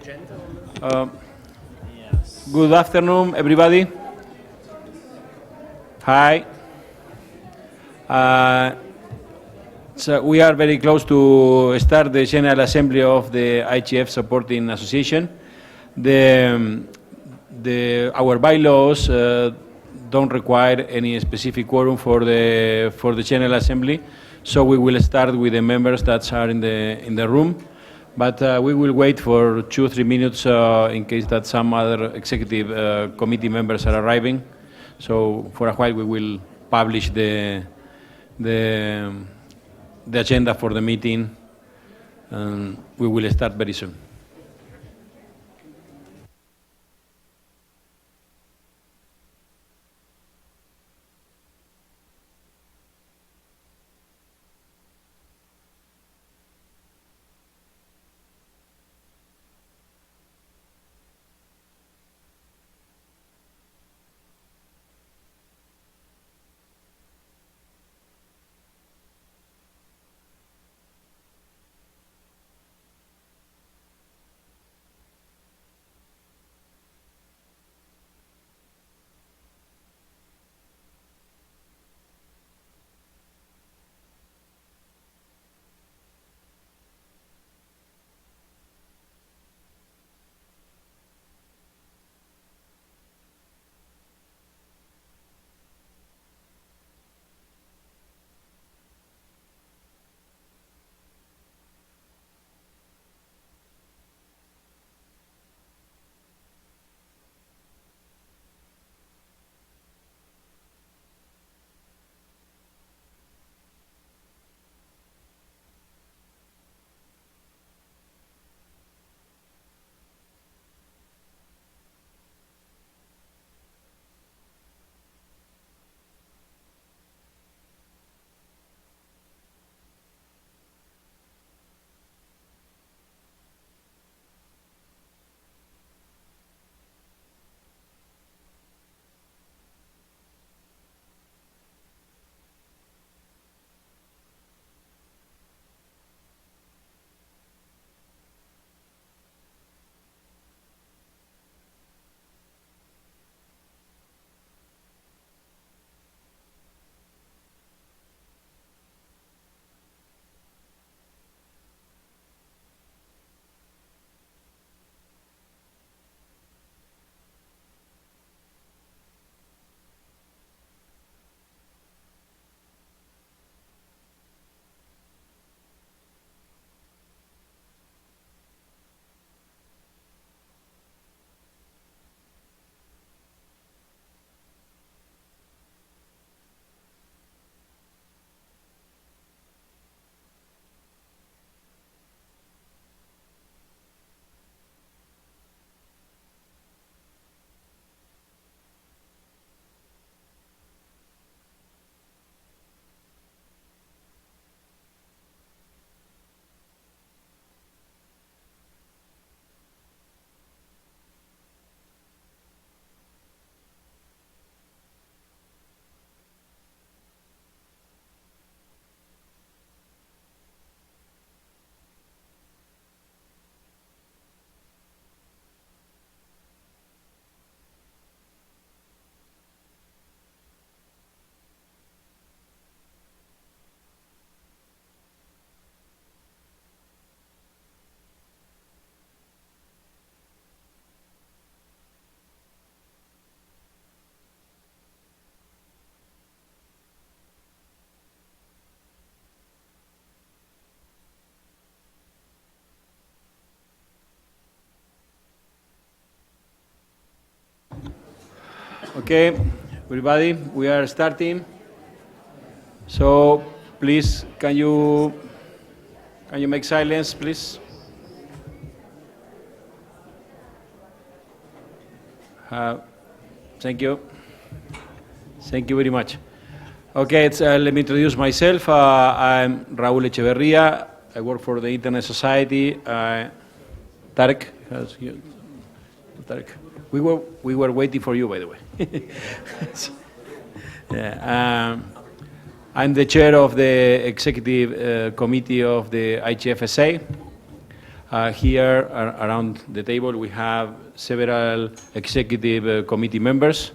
agenda? Yes. Good afternoon, everybody. Hi. So we are very close to start the General Assembly of the IGF Supporting Association. Our bylaws don't require any specific quorum for the General Assembly, so we will start with the members that are in the room. But we will wait for 2-3 minutes in case that some other executive committee members are arriving. So for a while we will publish the agenda for the meeting, and we will start very soon. Okay, everybody, we are starting. So please, can you make silence, please? Thank you. Thank you very much. Okay, let me introduce myself. I'm Raúl Echeverría. I work for the Internet Society. Tarek, Tarek. We were waiting for you, by the way. Yeah, I'm the chair of the executive committee of the IGFSA. Here around the table we have several executive committee members.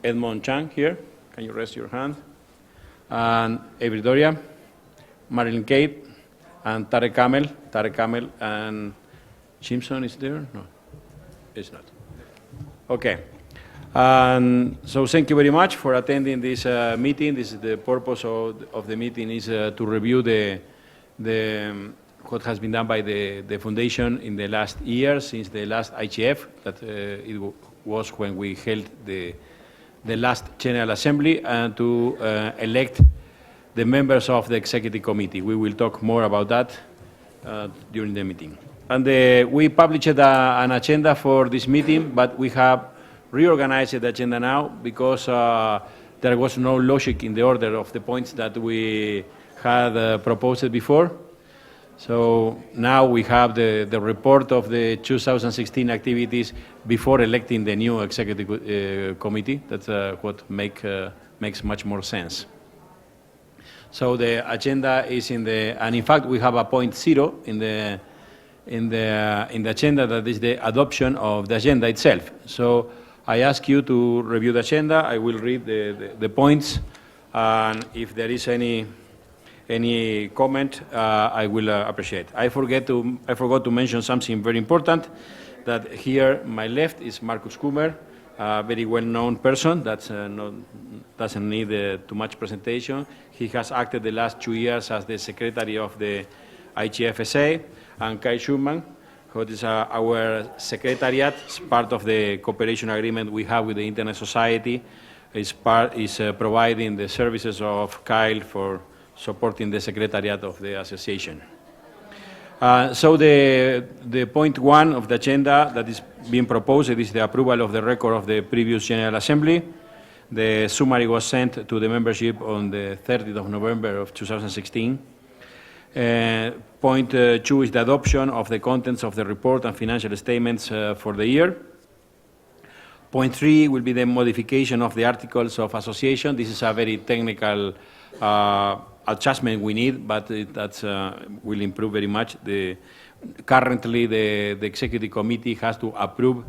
Edmond Chang here, can you raise your hand? And Avery Doria, Marilyn Kate, and Tarek Kamel, and Simpson is there? No, it's not. Okay. And so thank you very much for attending this meeting. This is the purpose of the meeting is to review what has been done by the foundation in the last year since the last IGF, that it was when we held the last General Assembly, and to elect the members of the Executive Committee. We will talk more about that during the meeting. And we published an agenda for this meeting, but we have reorganized the agenda now because there was no logic in the order of the points that we had proposed before. So now we have the report of the 2016 activities before electing the new executive committee. That's what makes much more sense. So the agenda is and in fact we have a point 0 in the agenda, that is the adoption of the agenda itself. So I ask you to review the agenda. I will read the points, and if there is any comment, I will appreciate. I forgot to mention something very important, that here my left is Marcus Kummer, a very well-known person that doesn't need too much presentation. He has acted the last 2 years as the secretary of the IGFSA, and Kai Schumann, who is our secretariat, is part of the cooperation agreement we have with the Internet Society, is providing the services of Kyle for supporting the secretariat of the association. So the point 1 of the agenda that is being proposed is the approval of the record of the previous General Assembly. The summary was sent to the membership on the 30th of November of 2016. Point 2 is the adoption of the contents of the report and financial statements for the year. Point 3 will be the modification of the articles of association. This is a very technical adjustment we need, but that will improve very much. Currently, the Executive Committee has to approve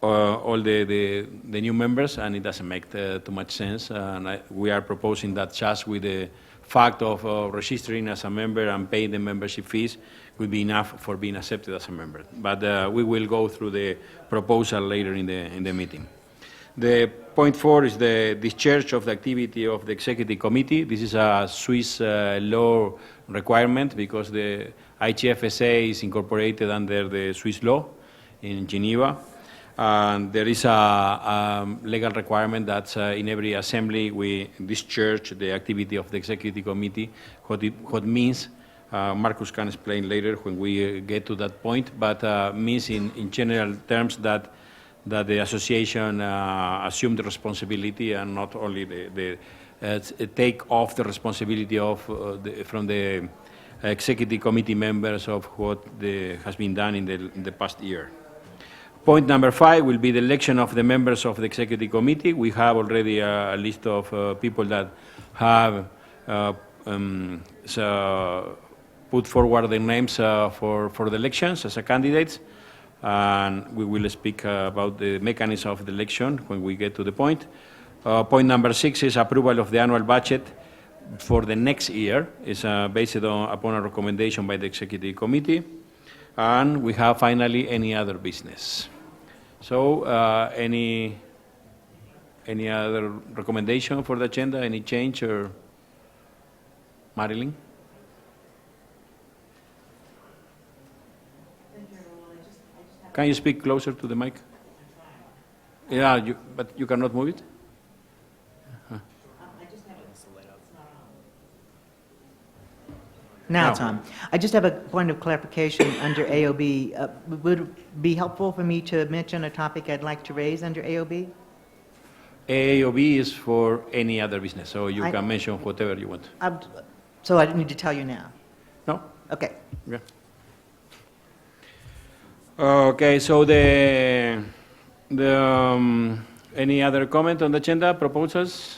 all the new members, and it doesn't make too much sense. And we are proposing that just with the fact of registering as a member and paying the membership fees will be enough for being accepted as a member. But we will go through the proposal later in the meeting. The point 4 is the discharge of the activity of the Executive Committee. This is a Swiss law requirement because the IGFSA is incorporated under the Swiss law in Geneva. And there is a legal requirement that in every assembly we discharge the activity of the Executive Committee. What means, Marcus can explain later when we get to that point, but means in general terms that the association assume the responsibility and not only take off the responsibility from the Executive Committee members of what has been done in the past year. Point number 5 will be the election of the members of the Executive Committee. We have already a list of people that have put forward their names for the elections as candidates, and we will speak about the mechanism of the election when we get to the point. Point number 6 is approval of the annual budget for the next year. It's based upon a recommendation by the Executive Committee. And we have finally any other business. So any other recommendation for the agenda, any change, or Marilyn? Can you speak closer to the mic? Yeah, but you cannot move it? Now it's on. I just have a point of clarification under AOB. Would it be helpful for me to mention a topic I'd like to raise under AOB? AOB is for any other business, so you can mention whatever you want. So I don't need to tell you now? No? Okay. Yeah. Okay, so any other comment on the agenda, proposals?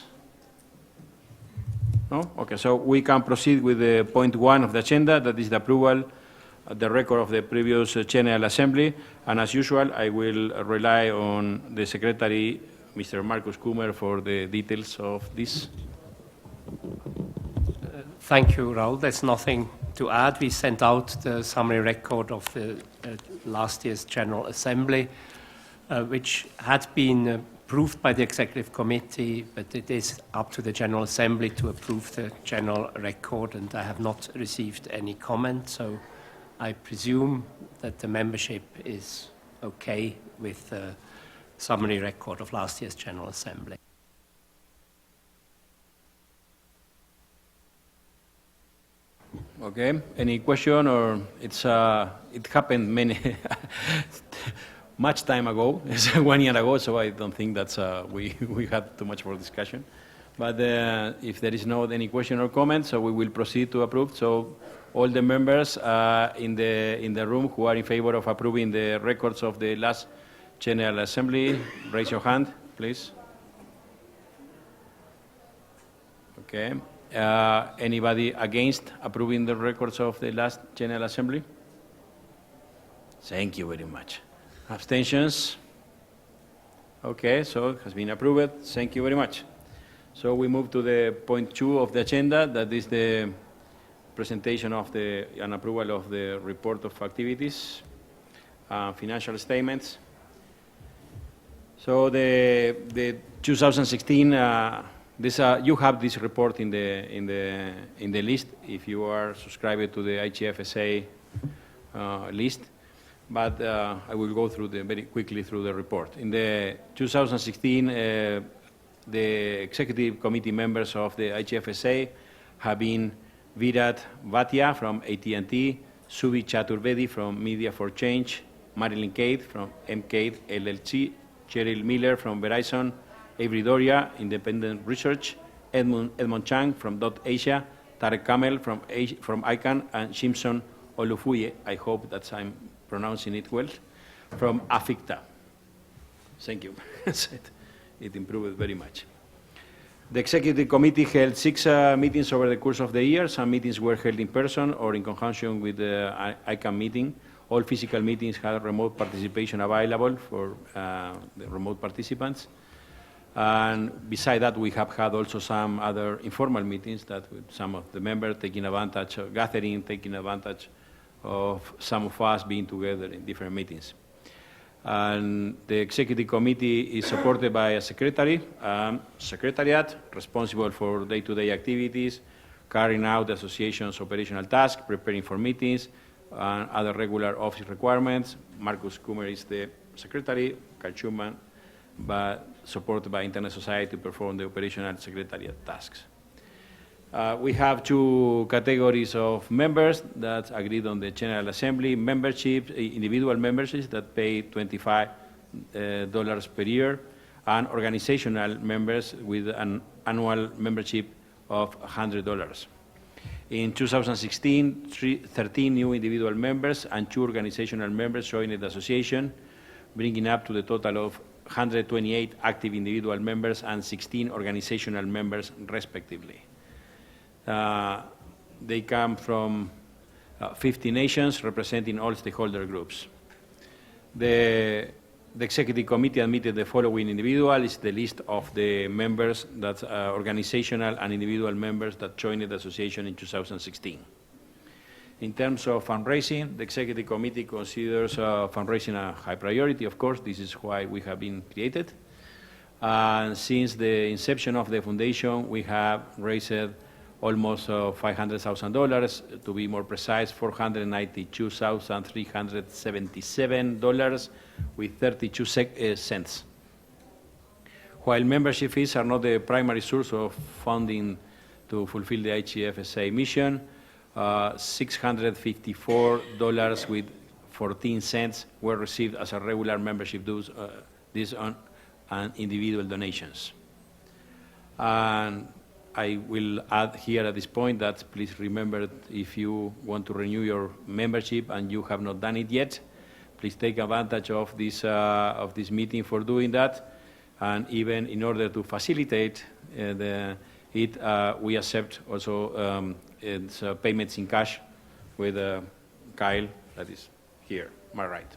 No? Okay, so we can proceed with the point 1 of the agenda, that is the approval the record of the previous General Assembly, and as usual, I will rely on the Secretary, Mr. Marcus Kummer, for the details of this. Thank you, Raul. There's nothing to add. We sent out the summary record of the last year's General Assembly, which had been approved by the Executive Committee, but it is up to the General Assembly to approve the general record, and I have not received any comment, so I presume that the membership is okay with the summary record of last year's General Assembly. Okay, any question, or it happened much time ago, it's 1 year ago, so I don't think that's we had too much more discussion. But if there is not any question or comment, so we will proceed to approve. So all the members in the room who are in favor of approving the records of the last General Assembly, raise your hand, please. Okay. Anybody against approving the records of the last General Assembly? Thank you very much. Abstentions? Okay, so it has been approved. Thank you very much. So we move to the point 2 of the agenda, that is the presentation of and approval of the report of activities, financial statements. So the 2016, you have this report in the list if you are subscribed to the IGFSA list. But I will go through very quickly through the report. In the 2016, the executive committee members of the IGFSA have been Virat Bhatia from AT&T, Subi Chaturvedi from Media for Change, Marilyn Cade from MCADE LLC, Cheryl Miller from Verizon, Avery Doria, Independent Research, Edmond Chang from Asia, Tarek Kamel from ICANN, and Shimson Olufuye, I hope that I'm pronouncing it well, from AFICTA. Thank you. It improved very much. The Executive Committee held 6 meetings over the course of the year. Some meetings were held in person or in conjunction with the ICANN meeting. All physical meetings had remote participation available for the remote participants. And beside that, we have had also some other informal meetings that with some of the members taking advantage of gathering, taking advantage of some of us being together in different meetings. And the Executive Committee is supported by a secretariat responsible for day-to-day activities, carrying out the association's operational tasks, preparing for meetings, and other regular office requirements. Marcus Kummer is the secretary, Carl Schumann, but supported by Internet Society to perform the operational secretariat tasks. We have 2 categories of members that agreed on the General Assembly: membership, individual memberships that pay $25 per year, and organizational members with an annual membership of $100. In 2016, 13 new individual members and 2 organizational members joined the association, bringing up to the total of 128 active individual members and 16 organizational members, respectively. They come from 50 nations, representing all stakeholder groups. The Executive Committee admitted the following individual is the list of the members, that organizational and individual members that joined the association in 2016. In terms of fundraising, the Executive Committee considers fundraising a high priority. Of course, this is why we have been created. And since the inception of the foundation, we have raised almost $500,000, to be more precise, $492,377 with 32 cents. While membership fees are not the primary source of funding to fulfill the IGFSA mission, $654 with 14 cents were received as a regular membership dues, these on and individual donations. And I will add here at this point that please remember, if you want to renew your membership and you have not done it yet, please take advantage of this meeting for doing that. And even in order to facilitate we accept also payments in cash with Kyle, that is here, my right.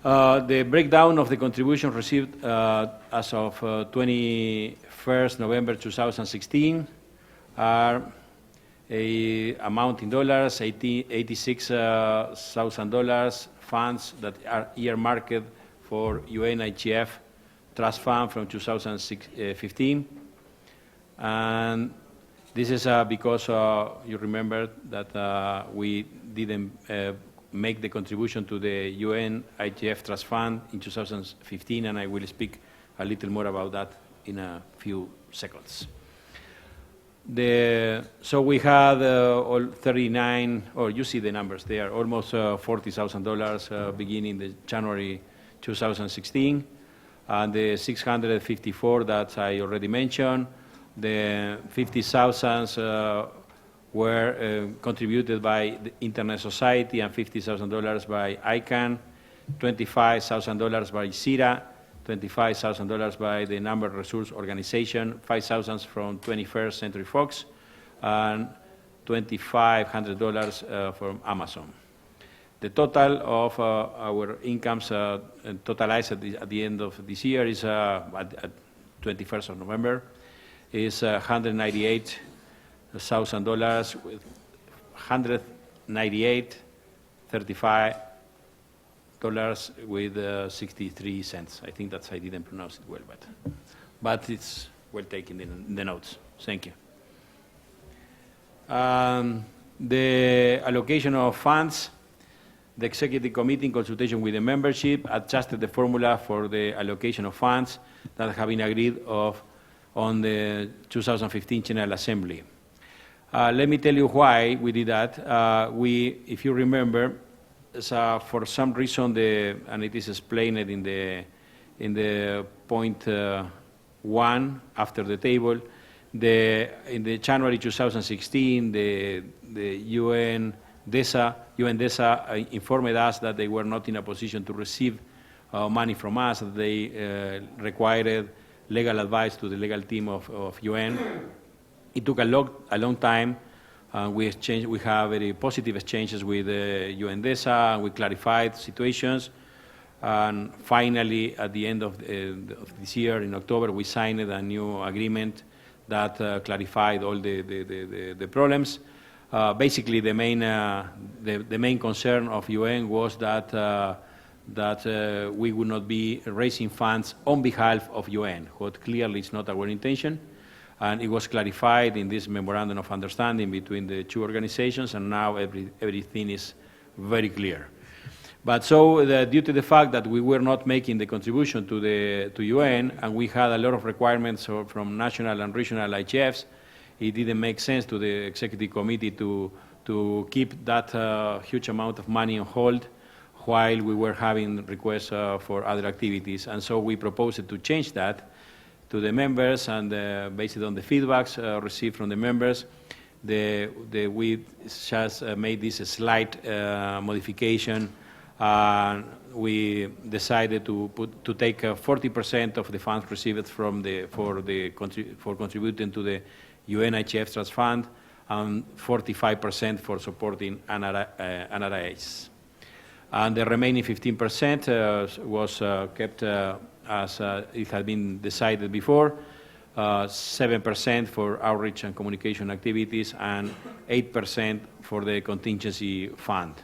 The breakdown of the contribution received as of 21st November 2016 are a amount in dollars, $86,000 funds that are earmarked for UN IGF Trust Fund from 2015. And this is because you remember that we didn't make the contribution to the UN IGF Trust Fund in 2015, and I will speak a little more about that in a few seconds. So we had all 39, or you see the numbers there, almost $40,000 beginning the January 2016, and the 654 that I already mentioned, the 50,000 were contributed by the Internet Society and $50,000 by ICANN, $25,000 by CIRA, $25,000 by the Number Resource Organization, $5,000 from 21st Century Fox, and $2,500 from Amazon. The total of our incomes totalized at the end of this year is, at 21st of November, is $198,000 with $198.35 with 63 cents. I think I didn't pronounce it well, but it's well taken in the notes. Thank you. The allocation of funds, the Executive Committee in consultation with the membership adjusted the formula for the allocation of funds that have been agreed on the 2015 General Assembly. Let me tell you why we did that. If you remember, for some reason, and it is explained in the point 1 after the table, in the January 2016, the UNDESA informed us that they were not in a position to receive money from us, that they required legal advice to the legal team of UN. It took a long time. We have very positive exchanges with UNDESA, and we clarified situations. And finally, at the end of this year, in October, we signed a new agreement that clarified all the problems. Basically, the main concern of UN was that we would not be raising funds on behalf of UN, what clearly is not our intention. And it was clarified in this memorandum of understanding between the two organizations, and now everything is very clear. But so, due to the fact that we were not making the contribution to UN, and we had a lot of requirements from national and regional IGFs, it didn't make sense to the Executive Committee to keep that huge amount of money on hold while we were having requests for other activities. And so we proposed to change that to the members, and based on the feedbacks received from the members, we just made this a slight modification. We decided to take 40% of the funds received for contributing to the UN IGF Trust Fund, and 45% for supporting NRIs. And the remaining 15% was kept as it had been decided before, 7% for outreach and communication activities, and 8% for the contingency fund.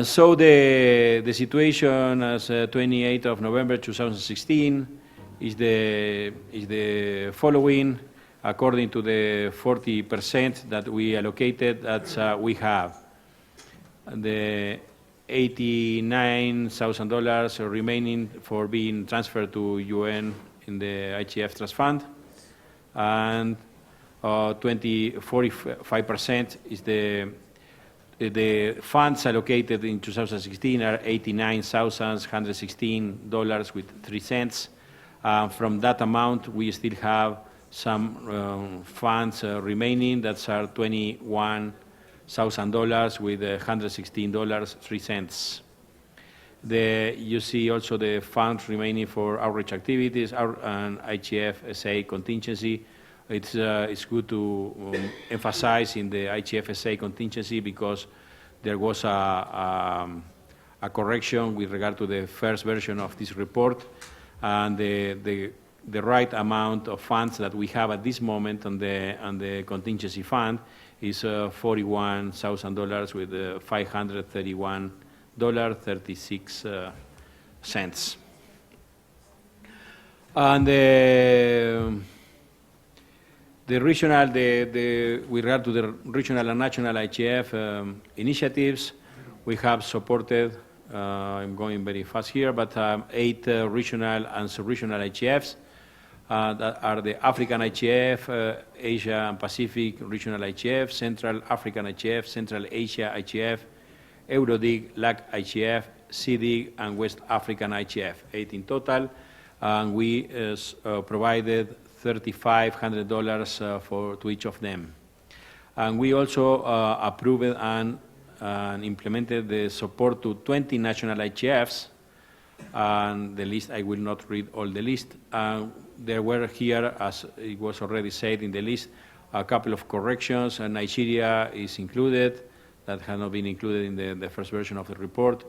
So the situation as 28th of November 2016 is the following. According to the 40% that we allocated, we have the $89,000 remaining for being transferred to UN in the IGF Trust Fund, and 45% is the funds allocated in 2016 are $89,116 with 3 cents. From that amount, we still have some funds remaining that are $21,000 with $116, 3 cents. You see also the funds remaining for outreach activities and IGFSA contingency it's good to emphasize in the IGFSA contingency because there was a correction with regard to the first version of this report, and the right amount of funds that we have at this moment on the contingency fund is $41,000 with $531.36. And the regional, with regard to the regional and national IGF initiatives, we have supported, I'm going very fast here, but 8 regional and sub-regional IGFs that are the African IGF, Asia and Pacific Regional IGF, Central African IGF, Central Asia IGF, Eurodig, LAC IGF, CDIG, and West African IGF, 8 in total. And we provided $3,500 to each of them. And we also approved and implemented the support to 20 national IGFs. And the list, I will not read all the list. There were here, as it was already said in the list, a couple of corrections. And Nigeria is included, that had not been included in the first version of the report.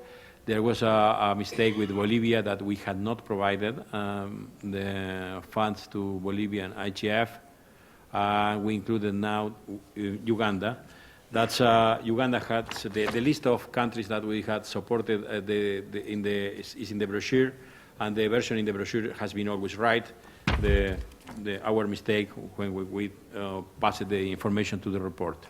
There was a mistake with Bolivia that we had not provided the funds to Bolivian IGF. We included now Uganda. That's Uganda had the list of countries that we had supported is in the brochure, and the version in the brochure has been always right. Our mistake when we passed the information to the report.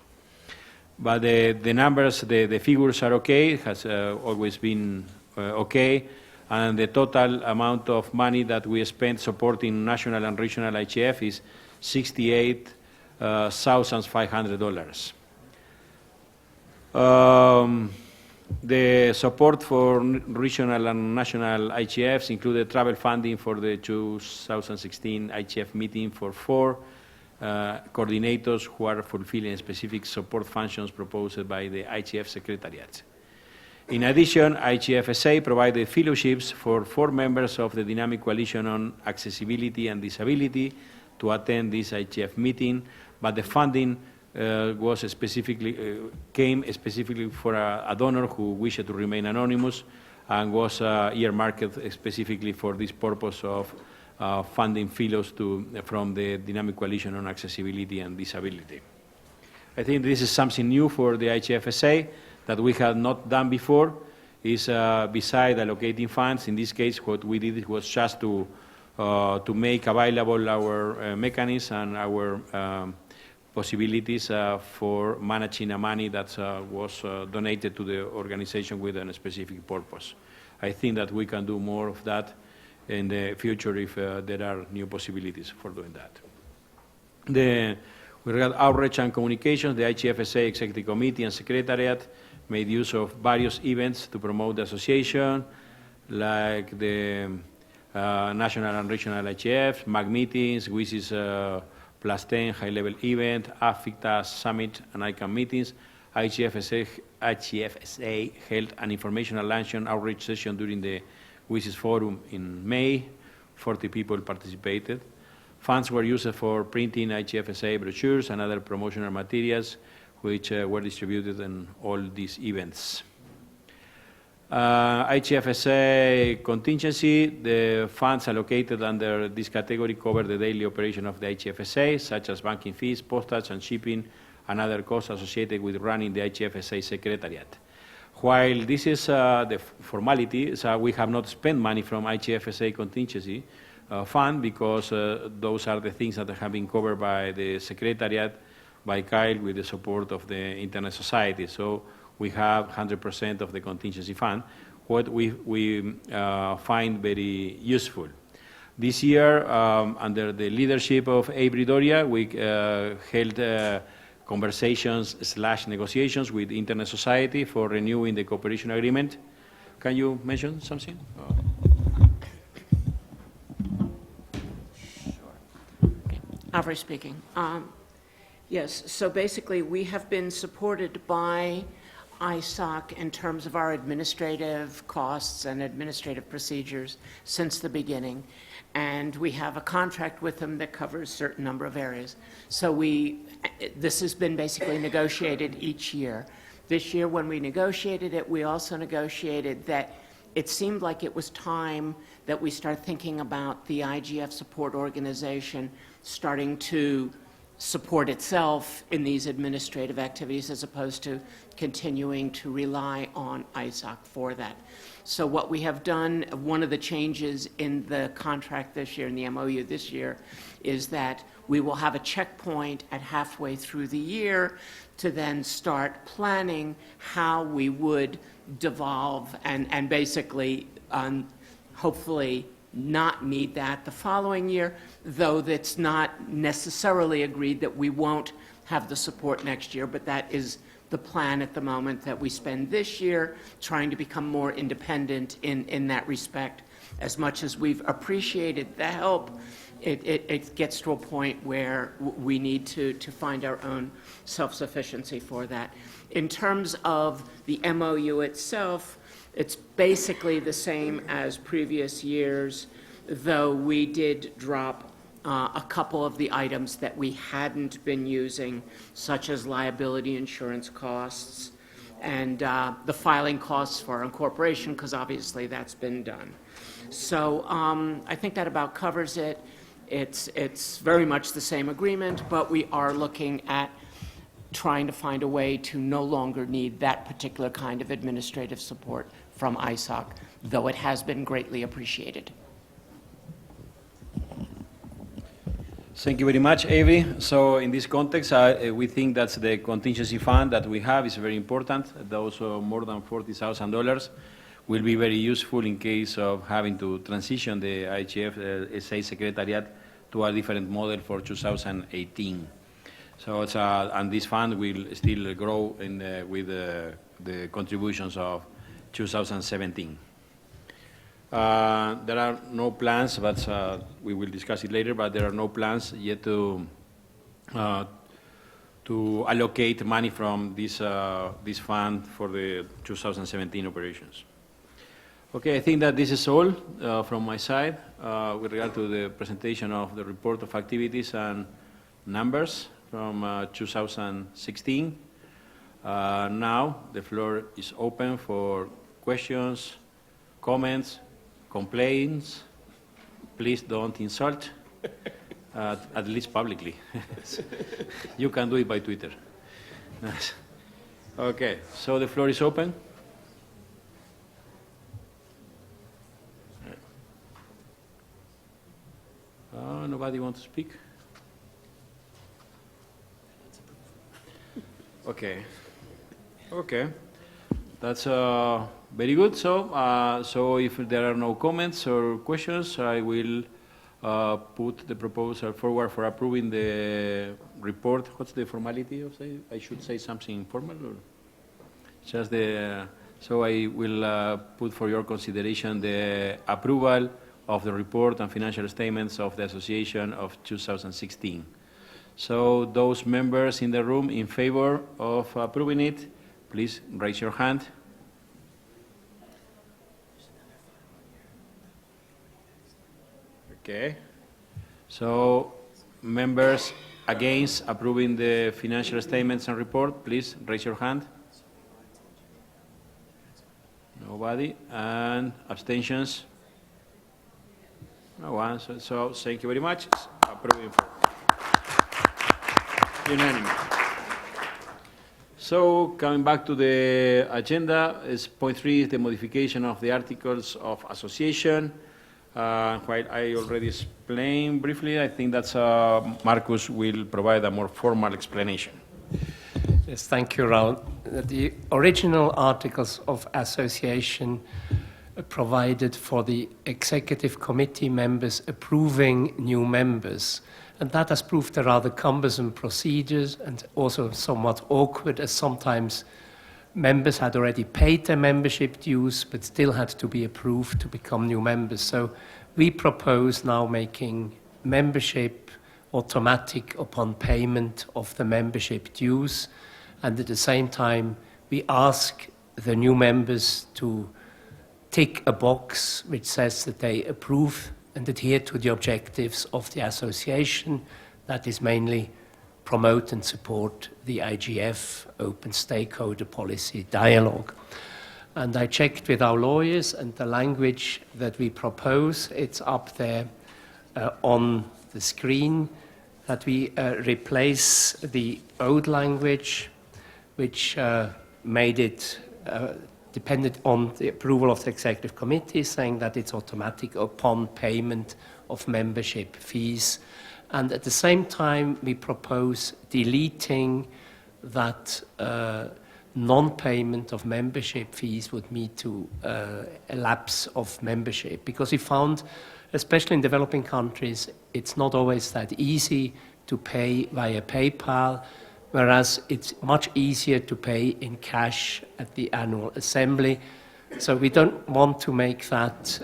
But the numbers, the figures are okay, has always been okay, and the total amount of money that we spent supporting national and regional IGF is $68,500. The support for regional and national IGFs included travel funding for the 2016 IGF meeting for 4 coordinators who are fulfilling specific support functions proposed by the IGF Secretariat. In addition, IGFSA provided fellowships for 4 members of the Dynamic Coalition on Accessibility and Disability to attend this IGF meeting, but the funding came specifically for a donor who wished to remain anonymous and was earmarked specifically for this purpose of funding fellows from the Dynamic Coalition on Accessibility and Disability. I think this is something new for the IGFSA that we had not done before. Is beside allocating funds, in this case what we did was just to make available our mechanisms and our possibilities for managing a money that was donated to the organization with a specific purpose. I think that we can do more of that in the future if there are new possibilities for doing that. With regard to outreach and communications, the IGFSA Executive Committee and Secretariat made use of various events to promote the association, like the national and regional IGFs, MAG meetings, WISIS +10 high-level event, AFICTA summit, and ICANN meetings. IGFSA held an informational luncheon outreach session during the WISIS forum in May. 40 people participated. Funds were used for printing IGFSA brochures and other promotional materials, which were distributed in all these events. IGFSA contingency, the funds allocated under this category cover the daily operation of the IGFSA, such as banking fees, postage and shipping, and other costs associated with running the IGFSA Secretariat. While this is the formality, so we have not spent money from IGFSA contingency fund because those are the things that have been covered by the Secretariat, by Kyle, with the support of the Internet Society. So we have 100% of the contingency fund, what we find very useful. This year, under the leadership of Avery Doria, we held conversations/negotiations with Internet Society for renewing the cooperation agreement. Can you mention something? Avery speaking. Yes, so basically we have been supported by ISOC in terms of our administrative costs and administrative procedures since the beginning. And we have a contract with them that covers a certain number of areas. So this has been basically negotiated each year. This year, when we negotiated it, we also negotiated that it seemed like it was time that we start thinking about the IGF support organization starting to support itself in these administrative activities as opposed to continuing to rely on ISOC for that. So what we have done, one of the changes in the contract this year, in the MOU this year, is that we will have a checkpoint at halfway through the year to then start planning how we would devolve and basically hopefully not need that the following year, though that's not necessarily agreed that we won't have the support next year, but that is the plan at the moment, that we spend this year trying to become more independent in that respect. As much as we've appreciated the help, it gets to a point where we need to find our own self-sufficiency for that. In terms of the MOU itself, it's basically the same as previous years, though we did drop a couple of the items that we hadn't been using, such as liability insurance costs and the filing costs for incorporation, because obviously that's been done. So I think that about covers it. It's very much the same agreement, but we are looking at trying to find a way to no longer need that particular kind of administrative support from ISOC, though it has been greatly appreciated. Thank you very much, Avi. So in this context, we think that the contingency fund that we have is very important. Those more than $40,000 will be very useful in case of having to transition the IGFSA Secretariat to a different model for 2018. So it's, and this fund will still grow with the contributions of 2017. There are no plans, but we will discuss it later, but there are no plans yet to allocate money from this fund for the 2017 operations. Okay, I think that this is all from my side with regard to the presentation of the report of activities and numbers from 2016. Now the floor is open for questions, comments, complaints. Please don't insult, at least publicly. You can do it by Twitter. Okay, so the floor is open. Nobody wants to speak? Okay. Okay. That's very good. So, so if there are no comments or questions, I will put the proposal forward for approving the report. What's the formality of say? I should say something formal, or just the? So I will put for your consideration the approval of the report and financial statements of the association of 2016. So those members in the room in favor of approving it, please raise your hand. Okay. So members against approving the financial statements and report, please raise your hand. Nobody. And abstentions? No one. So thank you very much. Approving for unanimous. So coming back to the agenda, is point 3 is the modification of the articles of association. While I already explained briefly, I think that's Marcus will provide a more formal explanation. Yes, thank you, Raul. The original articles of association provided for the executive committee members approving new members. And that has proved a rather cumbersome procedures and also somewhat awkward, as sometimes members had already paid their membership dues but still had to be approved to become new members. So we propose now making membership automatic upon payment of the membership dues, and at the same time we ask the new members to tick a box which says that they approve and adhere to the objectives of the association, that is mainly promote and support the IGF open stakeholder policy dialogue. And I checked with our lawyers, and the language that we propose, it's up there on the screen, that we replace the old language, which made it dependent on the approval of the executive committee, saying that it's automatic upon payment of membership fees. And at the same time, we propose deleting that non-payment of membership fees would lead to a lapse of membership, because we found, especially in developing countries, it's not always that easy to pay via PayPal, whereas it's much easier to pay in cash at the annual assembly. So we don't want to make that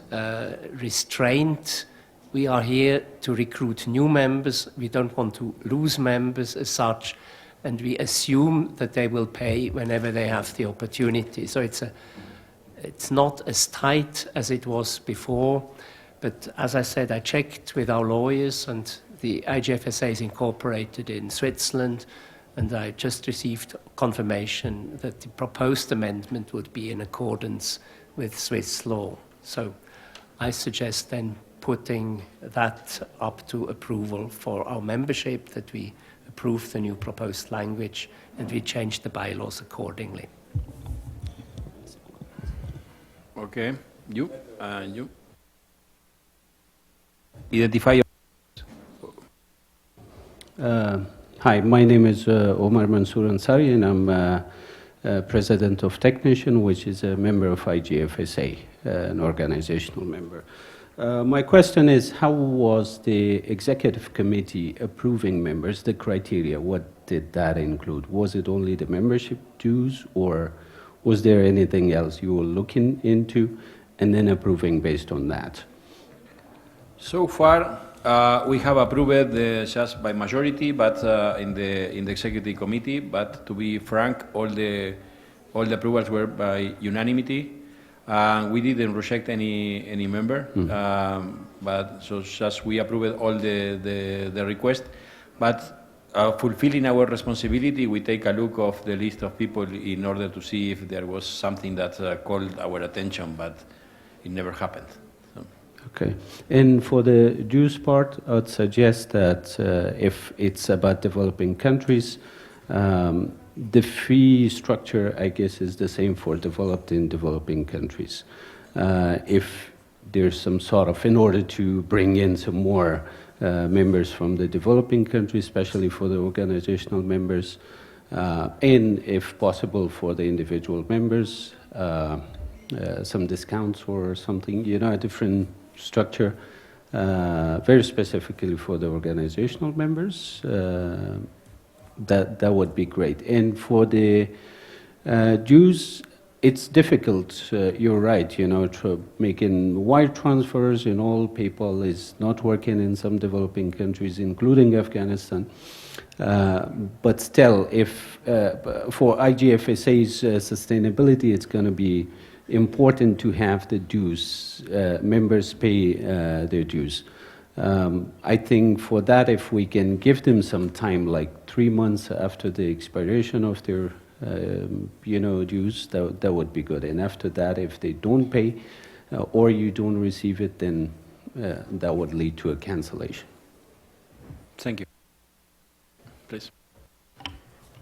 restraint. We are here to recruit new members. We don't want to lose members as such, and we assume that they will pay whenever they have the opportunity. So it's not as tight as it was before, but as I said, I checked with our lawyers, and the IGFSA is incorporated in Switzerland, and I just received confirmation that the proposed amendment would be in accordance with Swiss law. So I suggest then putting that up to approval for our membership, that we approve the new proposed language and we change the bylaws accordingly. Okay, you. Identify. Hi, my name is Omar Mansour Ansari, and I'm president of Technician, which is a member of IGFSA, an organizational member. My question is, how was the executive committee approving members, the criteria? What did that include? Was it only the membership dues, or was there anything else you were looking into and then approving based on that? So far, we have approved just by majority, but in the executive committee. But to be frank, all the approvals were by unanimity. We didn't reject any member, but so just we approved all the request. But fulfilling our responsibility, we take a look of the list of people in order to see if there was something that called our attention, but it never happened. So. Okay. And for the dues part, I would suggest that if it's about developing countries, the fee structure, I guess, is the same for developed and developing countries. If there's some sort of, in order to bring in some more members from the developing countries, especially for the organizational members, and if possible for the individual members, some discounts or something, a different structure, very specifically for the organizational members, that would be great. And for the dues, it's difficult, you're right, making wire transfers in all people is not working in some developing countries, including Afghanistan. But still, if for IGFSA's sustainability, it's going to be important to have the dues, members pay their dues. I think for that, if we can give them some time, like 3 months after the expiration of their, dues, that would be good. And after that, if they don't pay or you don't receive it, then that would lead to a cancellation. Thank you. Please.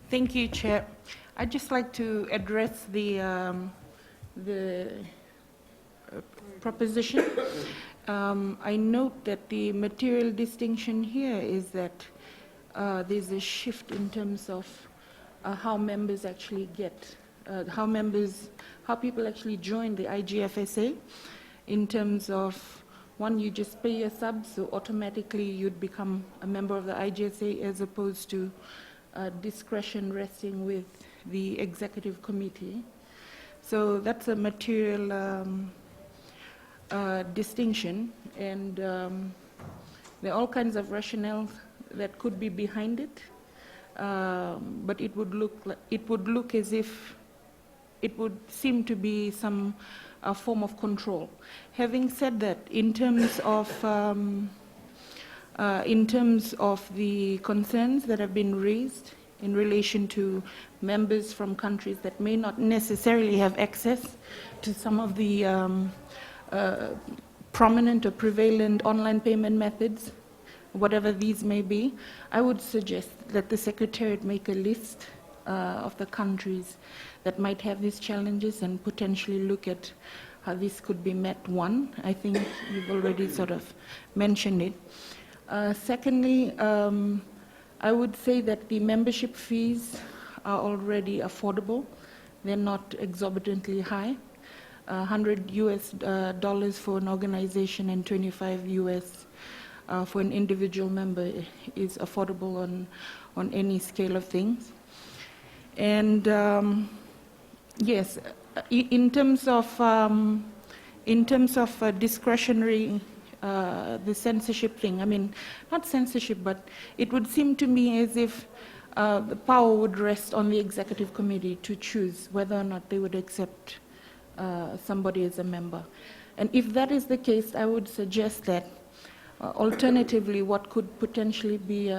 Thank you, Chair. I'd just like to address the proposition. I note that the material distinction here is that there's a shift in terms of how members actually get, how people actually join the IGFSA, in terms of, one, you just pay your sub, so automatically you'd become a member of the IGFSA, as opposed to discretion resting with the executive committee. So that's a material distinction, and there are all kinds of rationales that could be behind it, but it would look as if it would seem to be some form of control. Having said that, in terms of the concerns that have been raised in relation to members from countries that may not necessarily have access to some of the prominent or prevalent online payment methods, whatever these may be, I would suggest that the Secretariat make a list of the countries that might have these challenges and potentially look at how this could be met. One, I think you've already sort of mentioned it. Secondly, I would say that the membership fees are already affordable. They're not exorbitantly high. $100 for an organization and 25 US for an individual member is affordable on any scale of things. And yes, in terms of discretionary, the censorship thing, I mean, not censorship, but it would seem to me as if the power would rest on the executive committee to choose whether or not they would accept somebody as a member. And if that is the case, I would suggest that alternatively, what could potentially be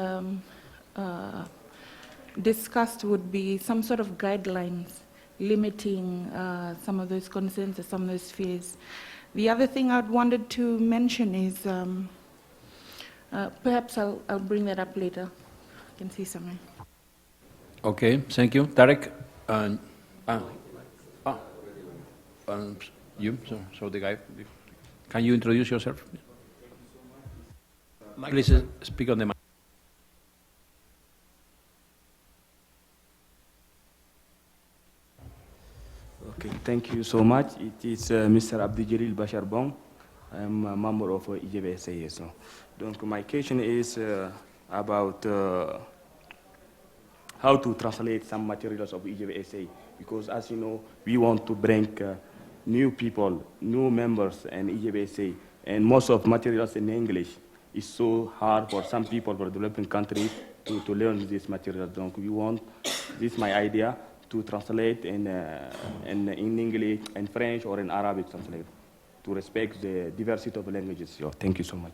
discussed would be some sort of guidelines limiting some of those concerns or some of those fears. The other thing I'd wanted to mention is, perhaps I'll bring that up later. I can see something. Okay, thank you. Tarek? You? So the guy, can you introduce yourself? Please speak on the mic. Okay, thank you so much. It is Mr. Abdijalil Bashar Bong. I am a member of IGFSA. So, donc my question is about how to translate some materials of IGFSA, because as you know, we want to bring new people, new members in IGFSA, and most of materials in English is so hard for some people for developing countries to learn this material. Donc we want, this is my idea, to translate in English, in French, or in Arabic translate, to respect the diversity of languages. So thank you so much.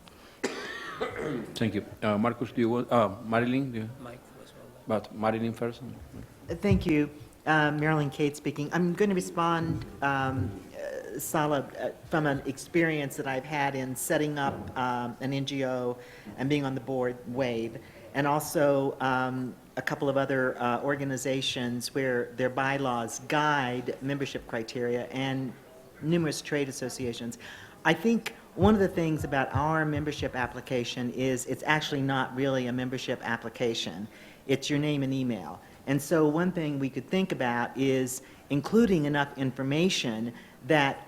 Thank you. Marcus, do you want, Marilyn? Do you? Mike as well. But Marilyn first. Thank you. Marilyn Kate speaking. I'm going to respond, Sala, from an experience that I've had in setting up an NGO and being on the board, WAVE, and also a couple of other organizations where their bylaws guide membership criteria and numerous trade associations. I think one of the things about our membership application is it's actually not really a membership application. It's your name and email. And so one thing we could think about is including enough information that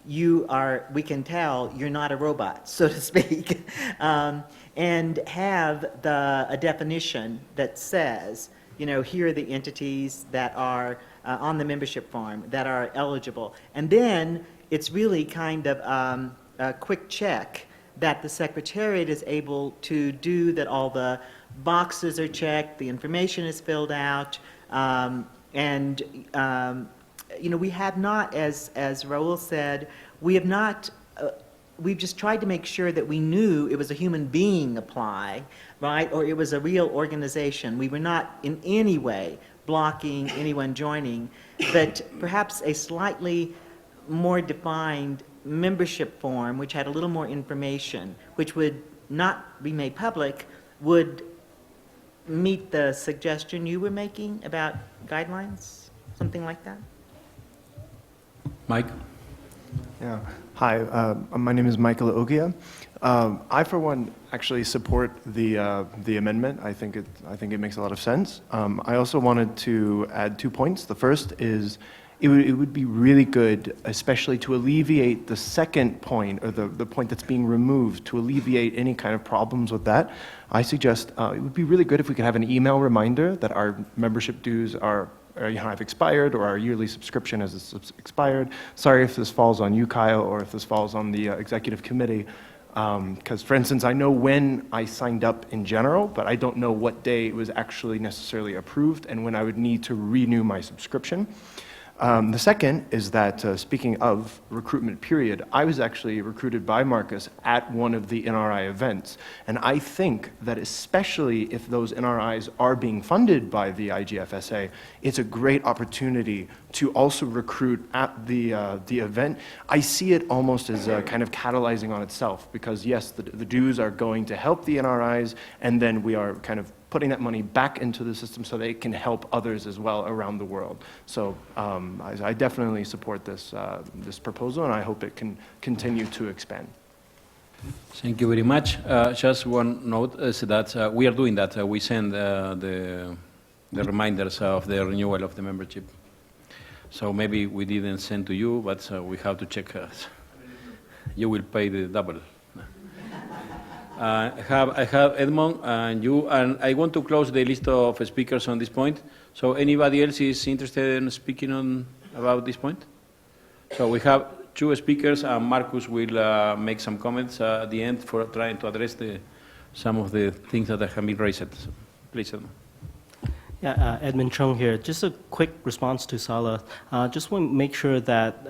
we can tell you're not a robot, so to speak, and have a definition that says, you know, here are the entities that are on the membership form that are eligible. And then it's really kind of a quick check that the Secretariat is able to do, that all the boxes are checked, the information is filled out, and you know, we have not, as Raul said, we have not, we've just tried to make sure that we knew it was a human being apply, right, or it was a real organization. We were not in any way blocking anyone joining, but perhaps a slightly more defined membership form, which had a little more information, which would not be made public, would meet the suggestion you were making about guidelines, something like that? Mike? Yeah. Hi, my name is Michael Ogia. I, for one, actually support the amendment. I think it makes a lot of sense. I also wanted to add 2 points. The first is it would be really good, especially to alleviate the second point, or the point that's being removed, to alleviate any kind of problems with that. I suggest it would be really good if we could have an email reminder that our membership dues have expired, or our yearly subscription has expired. Sorry if this falls on you, Kyle, or if this falls on the executive committee. Because, for instance, I know when I signed up in general, but I don't know what day it was actually necessarily approved and when I would need to renew my subscription. The second is that, speaking of recruitment period, I was actually recruited by Marcus at one of the NRI events. And I think that especially if those NRIs are being funded by the IGFSA, it's a great opportunity to also recruit at the event. I see it almost as kind of catalyzing on itself, because yes, the dues are going to help the NRIs, and then we are kind of putting that money back into the system so they can help others as well around the world. So I definitely support this, this proposal, and I hope it can continue to expand. Thank you very much. Just one note is that we are doing that. We send the reminders of the renewal of the membership. So maybe we didn't send to you, but we have to check. You will pay the double. I have Edmond and you, and I want to close the list of speakers on this point. So anybody else is interested in speaking about this point? So we have 2 speakers, and Marcus will make some comments at the end for trying to address some of the things that have been raised. So please, Edmond. Yeah, Edmund Chung here. Just a quick response to Salah. Just want to make sure that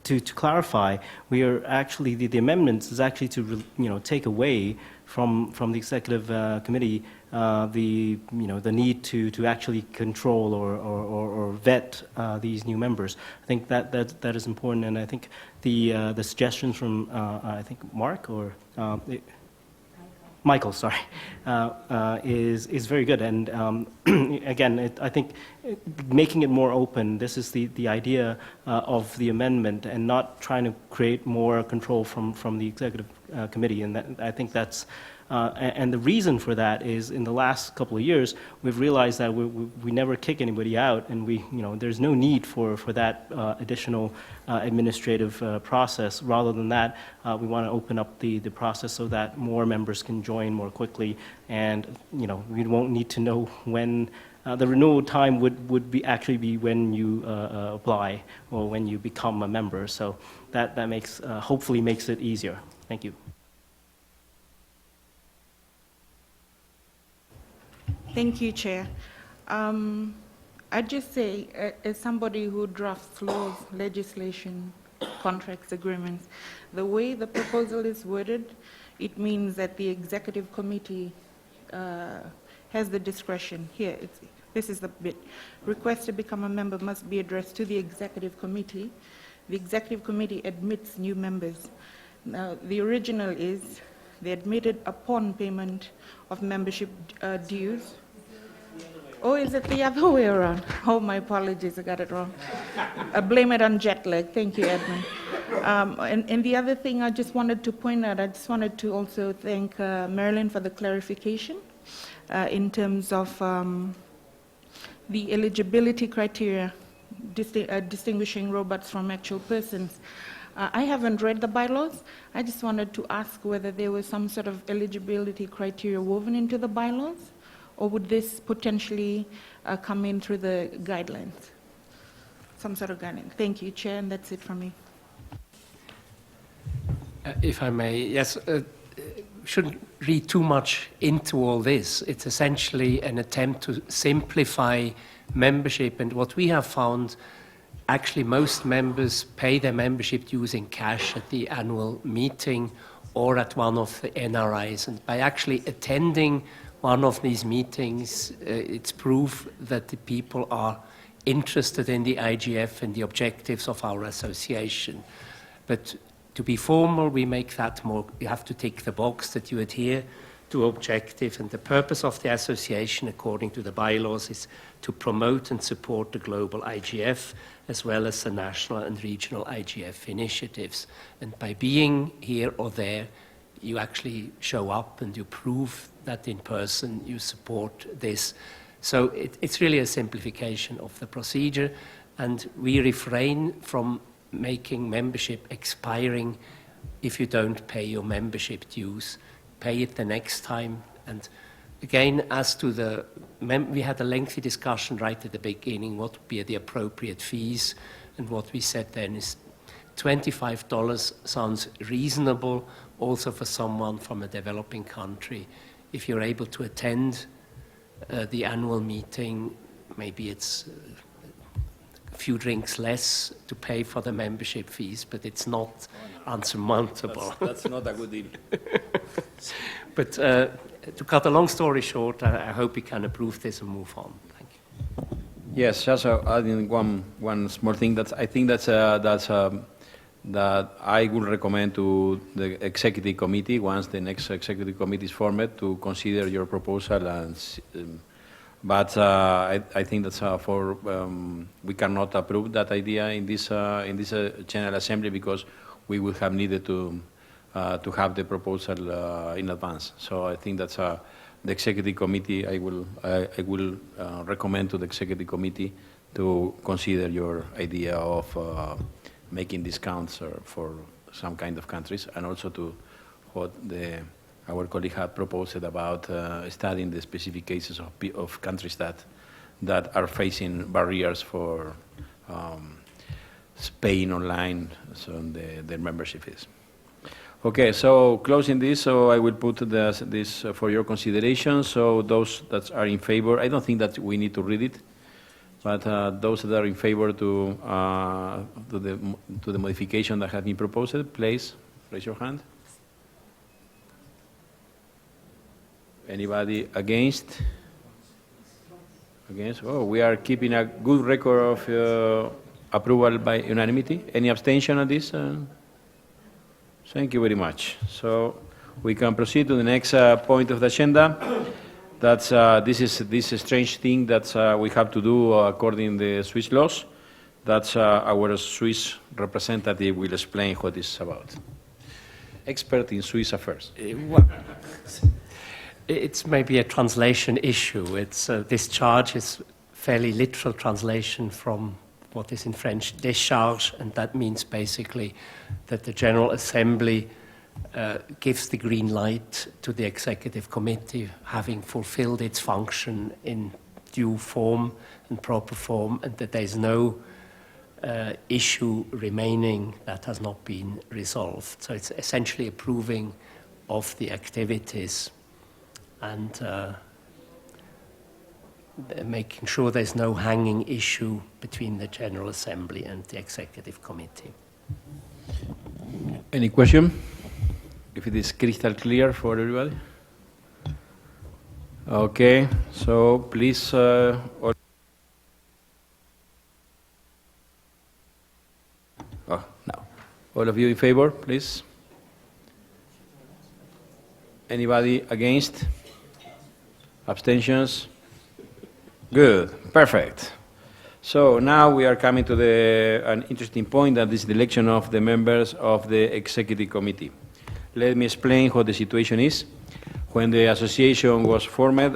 to clarify, we are actually the amendments is actually to take away from the executive committee the need to actually control or vet these new members. I think that is important, and I think the suggestions from I think Mark or Michael, sorry, is very good. And again, I think making it more open, this is the idea of the amendment, and not trying to create more control from the executive committee. And I think that's, and the reason for that is in the last couple of years, we've realized that we never kick anybody out, and there's no need for that additional administrative process. Rather than that, we want to open up the process so that more members can join more quickly, and we won't need to know when the renewal time would actually be when you apply or when you become a member. So that makes hopefully makes it easier. Thank you. Thank you, Chair. I'd just say, as somebody who drafts laws, legislation, contracts, agreements, the way the proposal is worded, it means that the executive committee has the discretion. Here, this is the bit. Request to become a member must be addressed to the executive committee. The executive committee admits new members. Now, the original is they admitted upon payment of membership dues. Or is it the other way around? Oh, my apologies, I got it wrong. I blame it on jet lag. Thank you, Edmund. And the other thing I just wanted to point out, I just wanted to also thank Marilyn for the clarification in terms of the eligibility criteria, distinguishing robots from actual persons. I haven't read the bylaws. I just wanted to ask whether there was some sort of eligibility criteria woven into the bylaws, or would this potentially come in through the guidelines? Some sort of guideline. Thank you, Chair, and that's it from me. If I may, yes, shouldn't read too much into all this. It's essentially an attempt to simplify membership, and what we have found, actually most members pay their membership dues in cash at the annual meeting or at one of the NRIs, and by actually attending one of these meetings, it's proof that the people are interested in the IGF and the objectives of our association. But to be formal, we make that more, you have to tick the box that you adhere to objectives, and the purpose of the association, according to the bylaws, is to promote and support the global IGF, as well as the national and regional IGF initiatives. And by being here or there, you actually show up and you prove that in person you support this. So it's really a simplification of the procedure, and we refrain from making membership expiring if you don't pay your membership dues. Pay it the next time. And again, as to we had a lengthy discussion right at the beginning, what would be the appropriate fees, and what we said then is $25 sounds reasonable also for someone from a developing country. If you're able to attend the annual meeting, maybe it's a few drinks less to pay for the membership fees, but it's not unsurmountable. That's not a good deal. But to cut a long story short, I hope we can approve this and move on. Thank you. Yes, just adding one small thing. I think that I would recommend to the executive committee, once the next executive committee is formed, to consider your proposal. But I think that's we cannot approve that idea in this General Assembly, because we would have needed to have the proposal in advance. So I think that's the executive committee. I will recommend to the executive committee to consider your idea of making discounts for some kind of countries, and also to what our colleague had proposed about studying the specific cases of countries that are facing barriers for paying online their membership fees. Okay, so closing this, so I will put this for your consideration. So those that are in favor, I don't think that we need to read it, but those that are in favor to the modification that has been proposed, please raise your hand. Anybody against? Against? Oh, we are keeping a good record of approval by unanimity. Any abstention on this? Thank you very much. So we can proceed to the next point of the agenda. That's this strange thing that we have to do according to the Swiss laws. That's our Swiss representative will explain what this is about. Expert in Swiss affairs. It's maybe a translation issue. It's discharge is fairly literal translation from what is in French décharge, and that means basically that the General Assembly gives the green light to the Executive Committee, having fulfilled its function in due form and proper form, and that there is no issue remaining that has not been resolved. So it's essentially approving of the activities and making sure there's no hanging issue between the General Assembly and the Executive Committee. Any question? If it is crystal clear for everybody? Okay, so please. No. All of you in favor, please. Anybody against? Abstentions? Good, perfect. So now we are coming to an interesting point, that is the election of the members of the Executive Committee. Let me explain what the situation is. When the association was formed,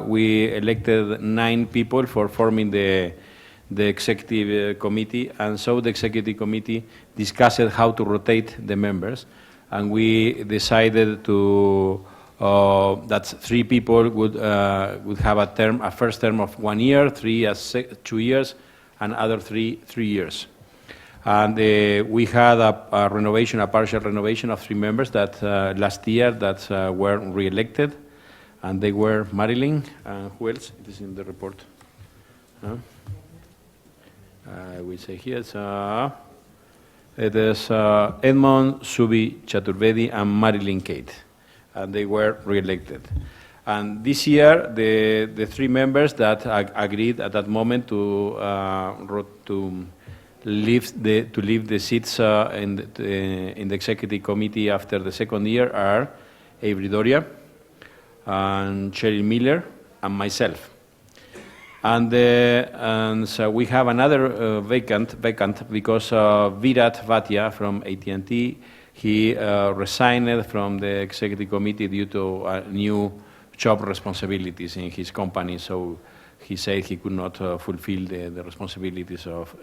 we elected 9 people for forming the Executive Committee, and so the Executive Committee discussed how to rotate the members, and we decided to that 3 people would have a first term of 1 year, 3 as 2 years, and other 3 years. And we had a partial renovation of 3 members that last year that were re-elected, and they were Marilyn. Who else? It is in the report. I will say here. It is Edmond Subi Chaturvedi and Marilyn Kate, and they were re-elected. And this year, the 3 members that agreed at that moment to leave the seats in the Executive Committee after the second year are Avery Doria, and Cheryl Miller, and myself. And so we have another vacant because Virat Bhatia from AT&T, he resigned from the Executive Committee due to new job responsibilities in his company. So he said he could not fulfill the responsibilities of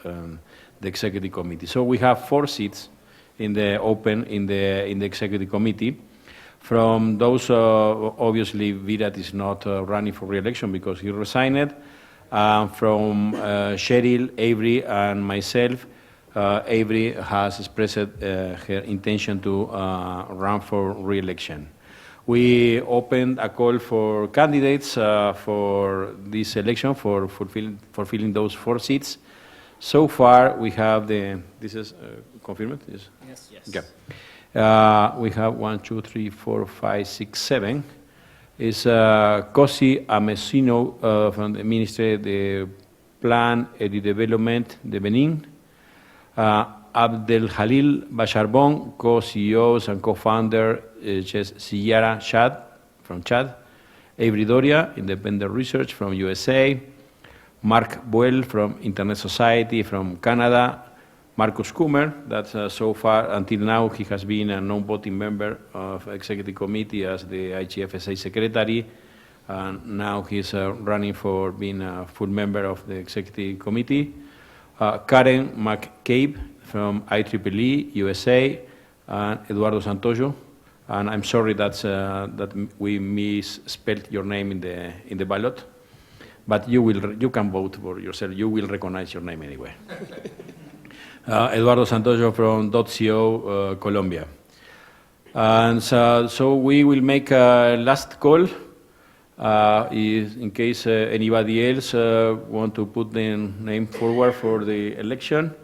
the Executive Committee. So we have 4 seats in the Executive Committee. From those, obviously, Virat is not running for re-election because he resigned. From Cheryl, Avery, and myself, Avery has expressed her intention to run for re-election. We opened a call for candidates for this election for fulfilling those 4 seats. So far, we have this is confirmed? Yes. Yes. Okay. We have 1, 2, 3, 4, 5, 6, 7. Is Cosi Amesino from the Ministry of the Plan et du Development de Benin. Abdel Halil Bacharbon, co-CEOs and co-founder, Sierra Chad from Chad. Avery Doria, independent research from USA. Mark Buell from Internet Society from Canada. Marcus Kummer, that's so far, until now, he has been a non-voting member of Executive Committee as the IGFSA Secretary, and now he's running for being a full member of the Executive Committee. Karen McCabe from IEEE USA, and Eduardo Santoyo, and I'm sorry that we misspelled your name in the ballot, but you can vote for yourself. You will recognize your name anyway. Eduardo Santoyo from .co, Colombia. And so we will make a last call in case anybody else want to put their name forward for the election.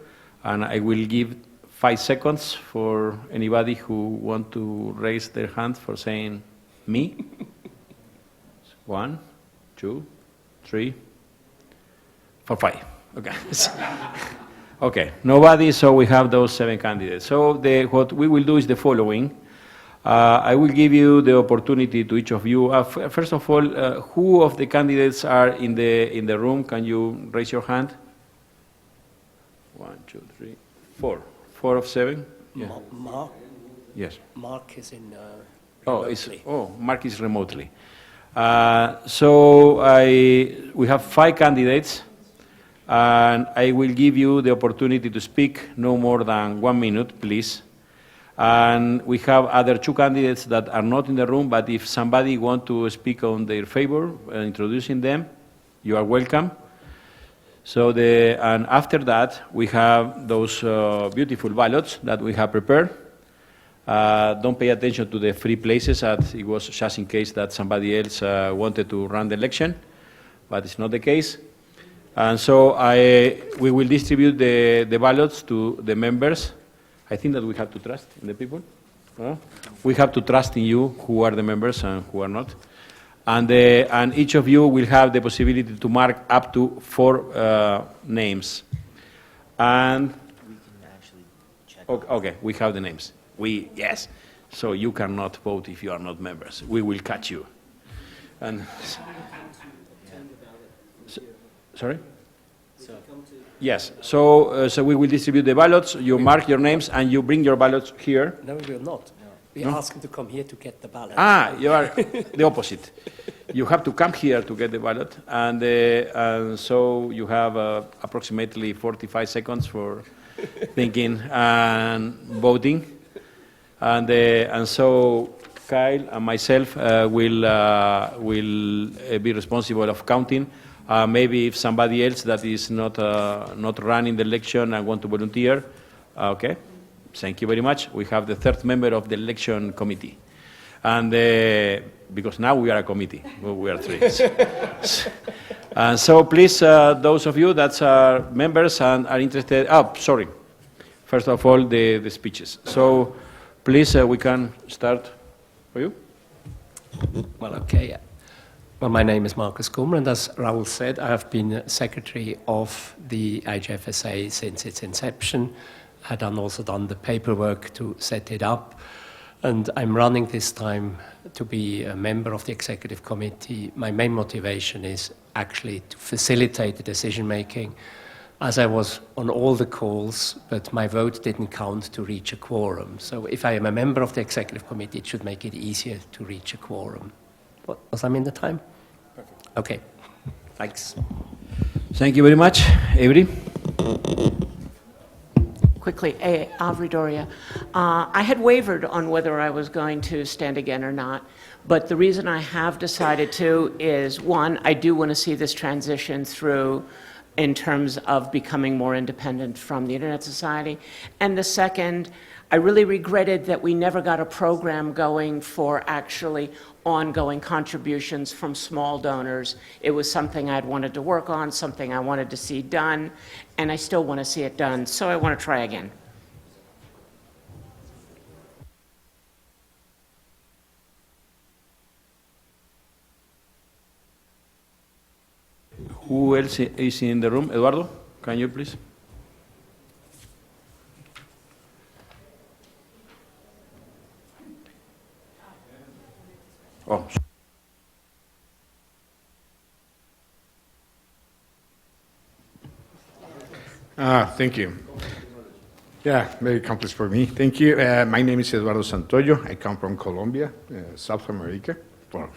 And I will give 5 seconds for anybody who want to raise their hand for saying me. 1, 2, 3, 4, 5. Okay. Okay, nobody, so we have those 7 candidates. So what we will do is the following. I will give you the opportunity to each of you. First of all, who of the candidates are in the room? Can you raise your hand? 1, 2, 3, 4. 4 of 7? Yeah. Mark? Yes. Mark is in Mark is remotely. So we have 5 candidates. And I will give you the opportunity to speak no more than 1 minute, please. And we have other 2 candidates that are not in the room, but if somebody wants to speak on their favor, introducing them, you are welcome. So and after that, we have those beautiful ballots that we have prepared. Don't pay attention to the free places, as it was just in case that somebody else wanted to run the election, but it's not the case. And so we will distribute the ballots to the members. I think that we have to trust in the people. We have to trust in you, who are the members and who are not. And each of you will have the possibility to mark up to 4 names. And we can actually check. Okay, we have the names. Yes. So you cannot vote if you are not members. We will catch you. And. Sorry? Yes. So we will distribute the ballots. You mark your names and you bring your ballots here. No, we will not. We ask them to come here to get the ballot. You are the opposite. You have to come here to get the ballot, and so you have approximately 45 seconds for thinking and voting, and so Kyle and myself will be responsible of counting. Maybe if somebody else that is not running the election and want to volunteer, okay. Thank you very much. We have the 3rd member of the election committee, and because now we are a committee, we are 3. And so please, those of you that are members and are interested. Sorry. First of all, the speeches. So please, we can start for you. Well, okay. Well, my name is Marcus Kummer, and as Raul said, I have been secretary of the IGFSA since its inception. I had also done the paperwork to set it up, and I'm running this time to be a member of the executive committee. My main motivation is actually to facilitate the decision-making, as I was on all the calls, but my vote didn't count to reach a quorum. So if I am a member of the executive committee, it should make it easier to reach a quorum. What, was I in the time? Perfect. Okay, thanks. Thank you very much. Avery? Quickly, Avery Doria. I had wavered on whether I was going to stand again or not, but the reason I have decided to is, one, I do want to see this transition through in terms of becoming more independent from the Internet Society. And the second, I really regretted that we never got a program going for actually ongoing contributions from small donors. It was something I'd wanted to work on, something I wanted to see done, and I still want to see it done, so I want to try again. Who else is in the room? Eduardo, can you please? Oh, Thank you. Yeah, very complex for me. Thank you. My name is Eduardo Santoyo. I come from Colombia, South America. For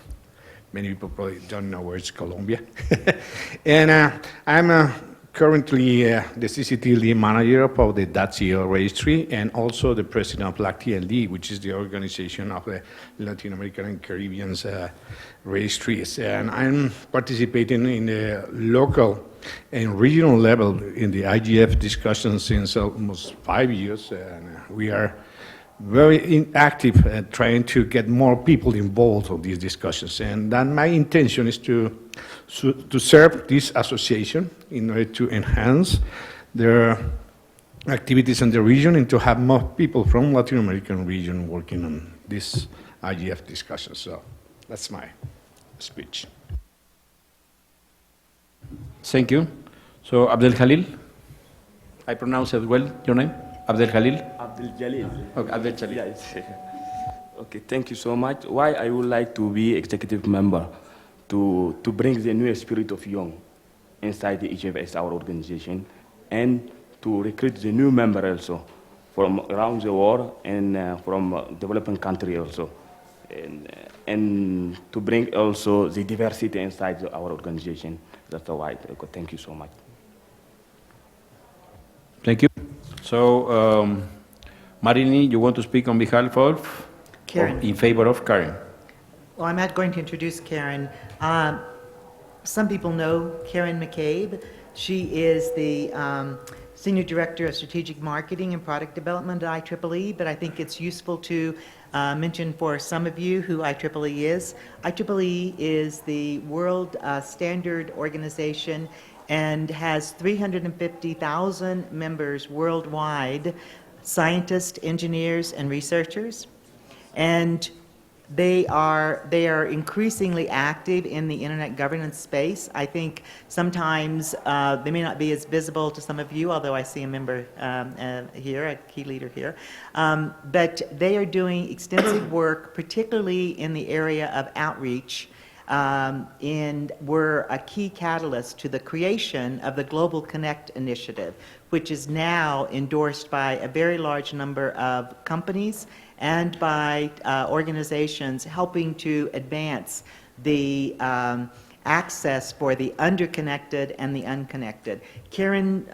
many people probably don't know where it's Colombia. And I'm currently the CCTLD manager of the .co registry and also the president of LACTLD, which is the organization of the Latin American and Caribbean registries. And I'm participating in the local and regional level in the IGF discussion since almost 5 years. And we are very active at trying to get more people involved in these discussions. And then my intention is to serve this association in order to enhance their activities in the region and to have more people from Latin American region working on this IGF discussion. So that's my speech. thank you. So, Abdel Khalil, I pronounce it well, your name? Abdel Khalil? Abdul Jalil. Okay, Abdel Khalil. Yes. Okay, thank you so much. Why I would like to be executive member to bring the new spirit of young inside the IGFS, our organization, and to recruit the new member also from around the world and from developing country also, and to bring also the diversity inside our organization. That's why. Thank you so much. Thank you. So, Marini, you want to speak on behalf of? Karen. Or in favor of Karen? Well, I'm not going to introduce Karen. Some people know Karen McCabe. She is the Senior Director of Strategic Marketing and Product Development at IEEE, but I think it's useful to mention for some of you who IEEE is. IEEE is the world standard organization and has 350,000 members worldwide, scientists, engineers, and researchers. And they are increasingly active in the internet governance space. I think sometimes they may not be as visible to some of you, although I see a member here, a key leader here. But they are doing extensive work, particularly in the area of outreach, and were a key catalyst to the creation of the Global Connect initiative, which is now endorsed by a very large number of companies and by organizations helping to advance the access for the underconnected and the unconnected. Karen,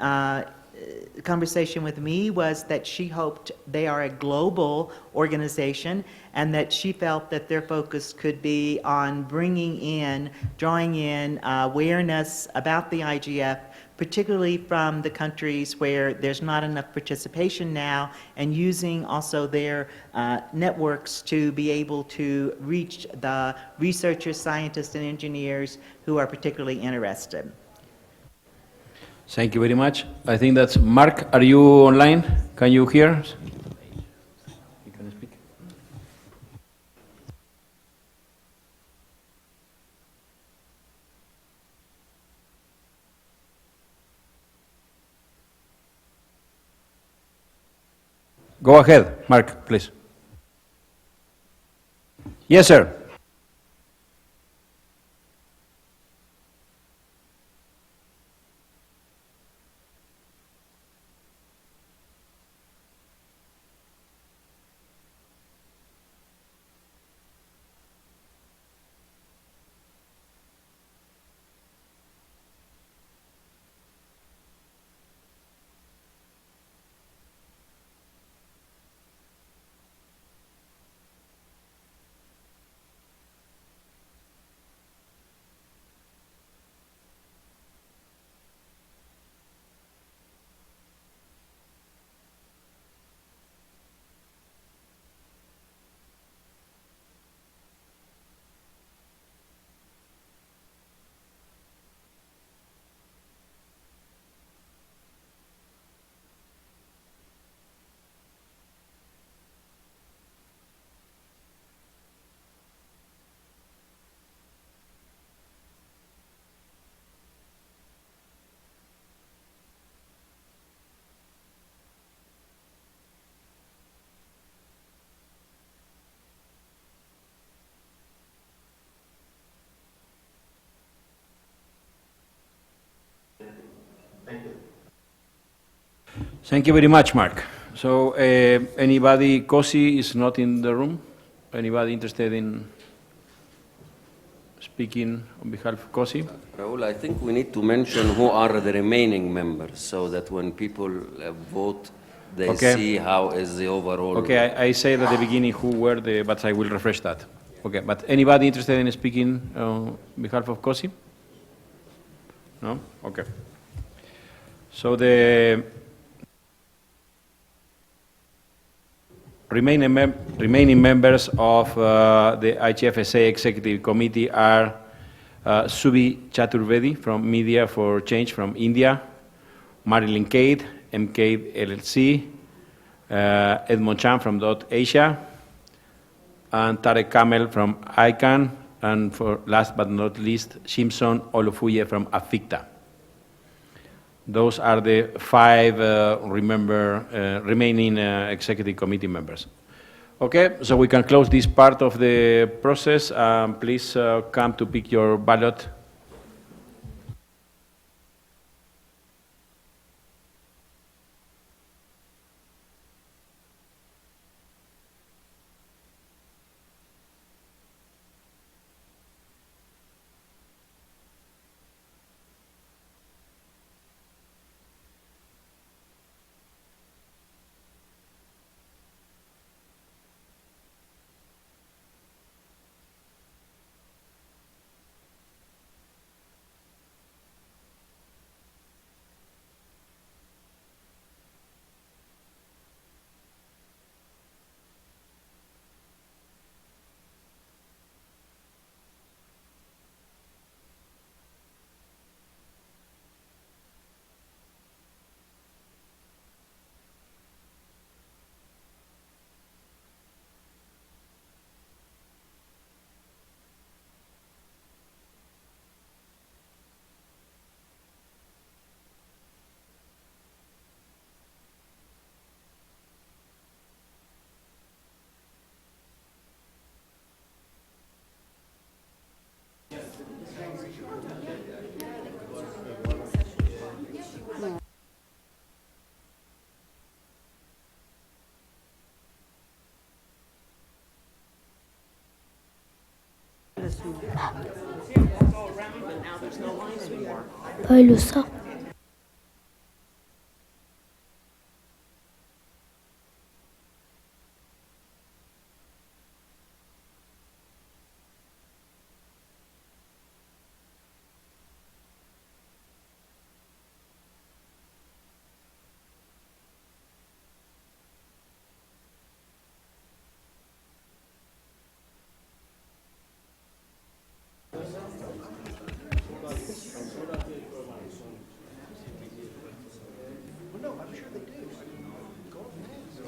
conversation with me was that she hoped they are a global organization and that she felt that their focus could be on bringing in, drawing in awareness about the IGF, particularly from the countries where there's not enough participation now, and using also their networks to be able to reach the researchers, scientists, and engineers who are particularly interested. Thank you very much. I think that's Mark. Are you online? Can you hear? You can speak. Go ahead, Mark, please. Yes, sir. Thank you very much, Mark. So, anybody, COSI is not in the room? Anybody interested in speaking on behalf of COSI? Raul, I think we need to mention who are the remaining members so that when people vote, they Okay. see how is the overall. Okay, I said at the beginning who were the, but I will refresh that. Okay, but anybody interested in speaking on behalf of COSI? No? Okay. So the remaining members of the IGFSA Executive Committee are Subi Chaturvedi from Media for Change from India, Marilyn Cade, MCADE LLC, Edmond Chan from Asia, and Tarek Kamel from ICANN, and for last but not least, Shimson Olufuye from Aficta. Those are the 5 remaining executive committee members. Okay, so we can close this part of the process. Please come to pick your ballot. Poi lo so.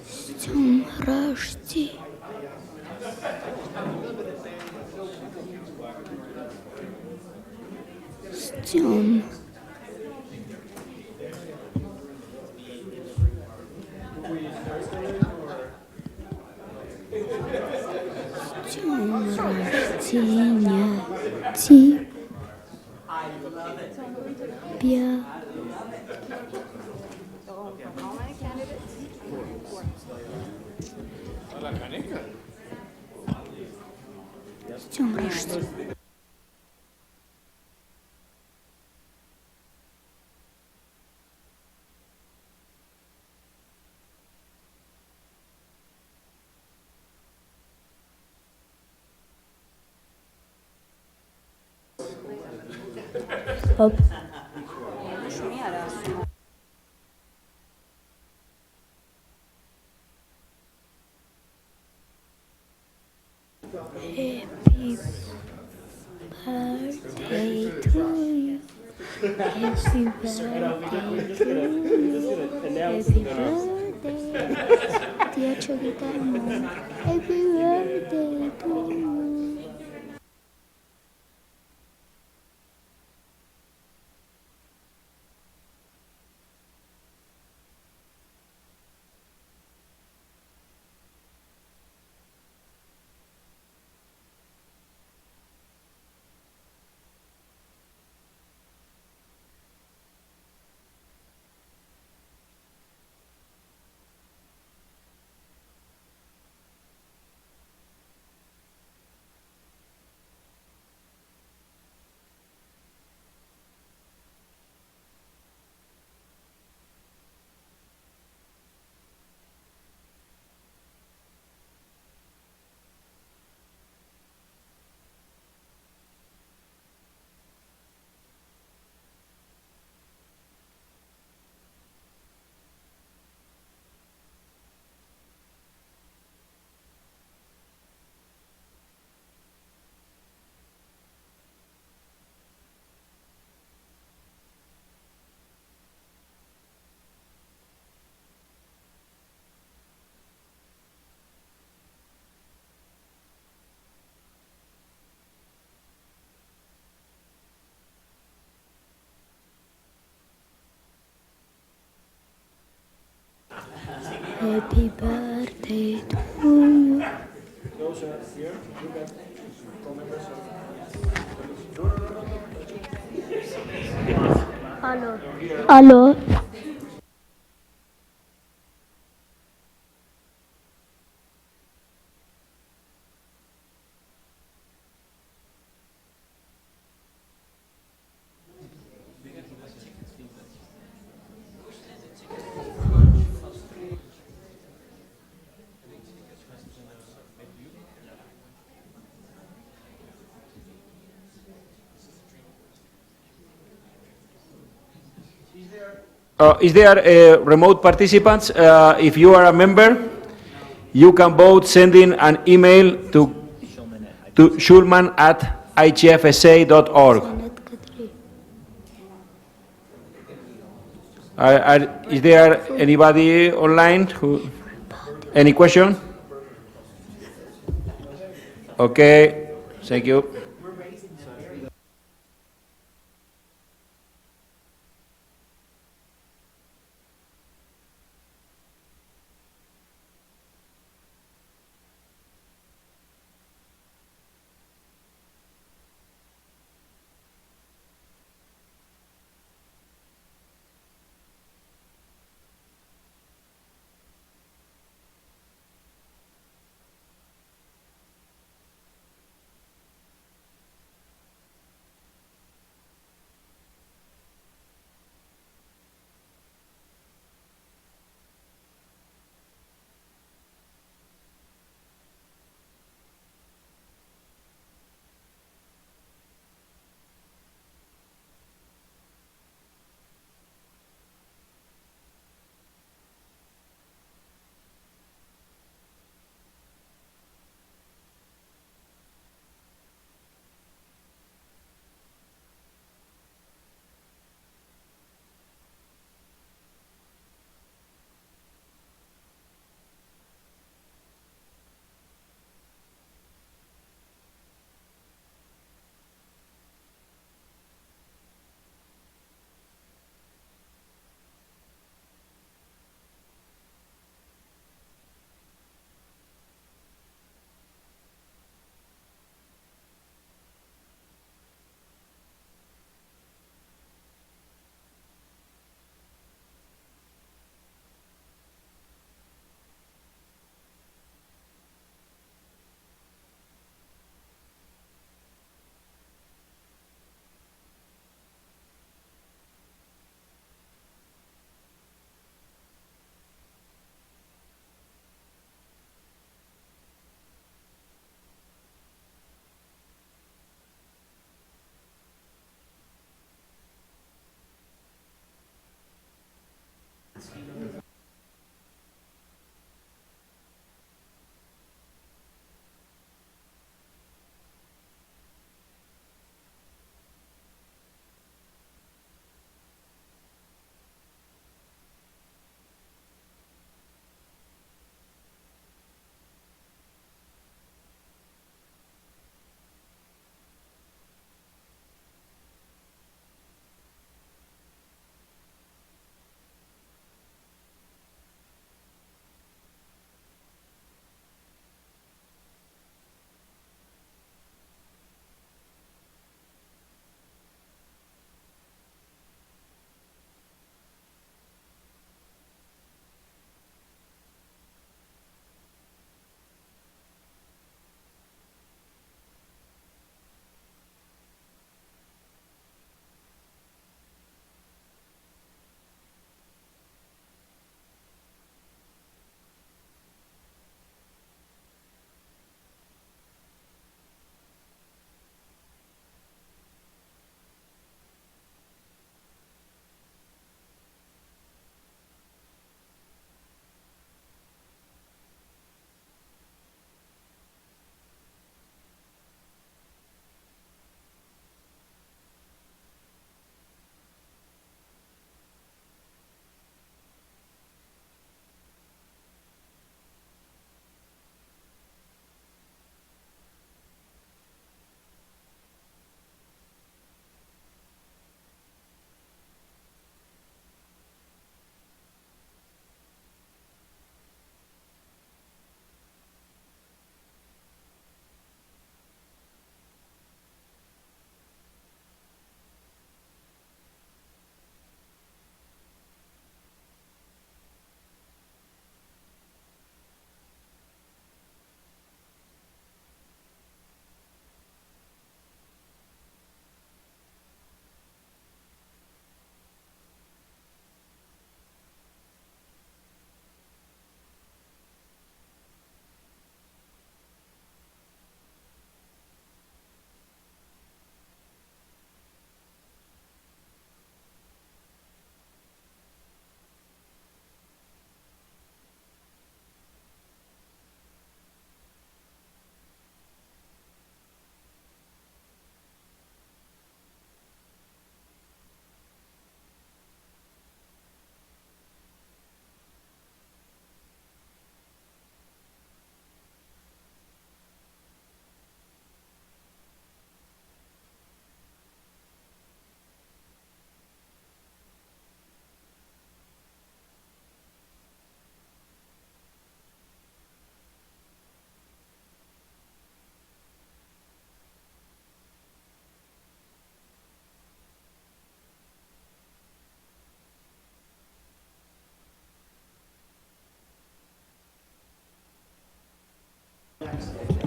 С днем рождения. С днем. С днем рождения тебя. С днем рождения. Оп. Happy birthday to you. Happy birthday to you. Happy birthday, dear Chogitamo. Happy birthday to you. Happy birthday to you. Hello. Hello. Is there remote participants? If you are a member, you can vote sending an email to schulman@igfsa.org. Is there anybody online who, any question? Okay, thank you.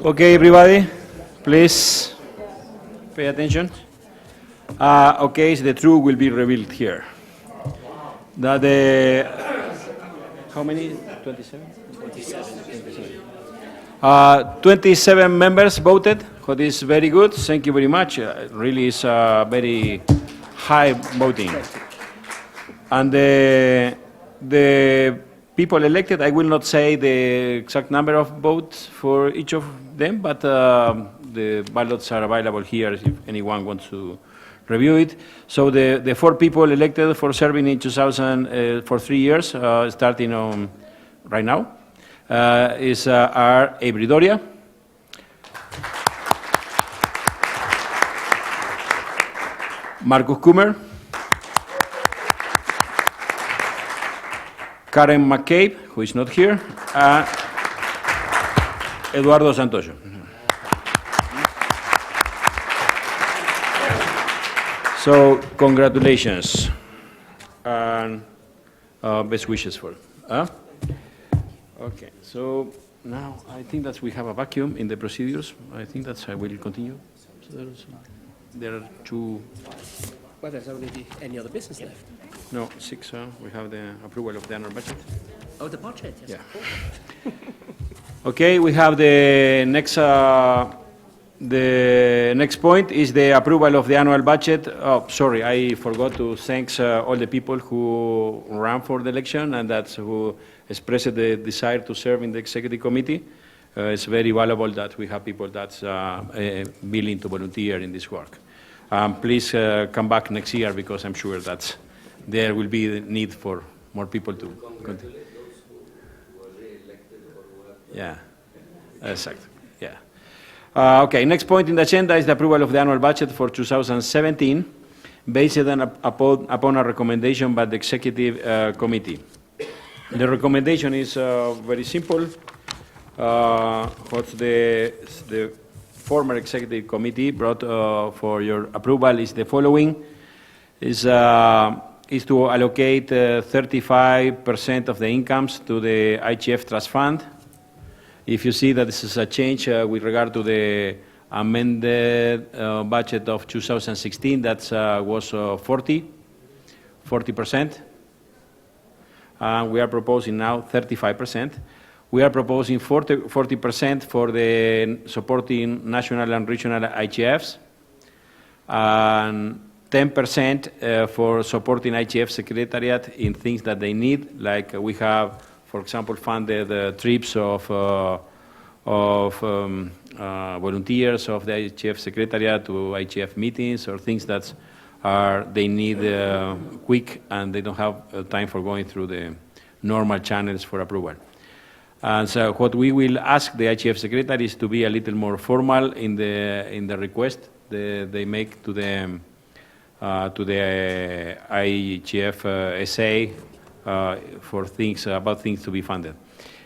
Okay, everybody, please pay attention. Okay, so the truth will be revealed here. That the, how many? 27? 27 members voted, what is very good. Thank you very much. Really is very high voting. And the people elected, I will not say the exact number of votes for each of them, but the ballots are available here if anyone wants to review it. So the 4 people elected for serving in 2000 for 3 years, starting on right now, are Avery Doria, Marcus Kummer, Karen McCabe, who is not here, Eduardo Santoyo. So congratulations and best wishes for. Okay, so now I think that we have a vacuum in the procedures. I think that I will continue. So there are 2. Well, there's only any other business left. No, 6. We have the approval of the annual budget. Oh, the budget, yes. Yeah. Okay, we have the next point is the approval of the annual budget. Oh, sorry, I forgot to thank all the people who ran for the election and that's who expressed the desire to serve in the executive committee. It's very valuable that we have people that's willing to volunteer in this work. Please come back next year because I'm sure that there will be the need for more people to continue. Yeah, exactly. Yeah. Okay, next point in the agenda is the approval of the annual budget for 2017, based upon a recommendation by the executive committee. The recommendation is very simple. What the former executive committee brought for your approval is the following: is to allocate 35% of the incomes to the IGF trust fund. If you see that this is a change with regard to the amended budget of 2016, that was 40%. We are proposing now 35%. We are proposing 40% for the supporting national and regional IGFs, and 10% for supporting IGF Secretariat in things that they need, like we have, for example, funded trips of volunteers of the IGF Secretariat to IGF meetings or things that they need quick and they don't have time for going through the normal channels for approval. And so what we will ask the IGF Secretary is to be a little more formal in the request they make to the IGFSA for things about things to be funded.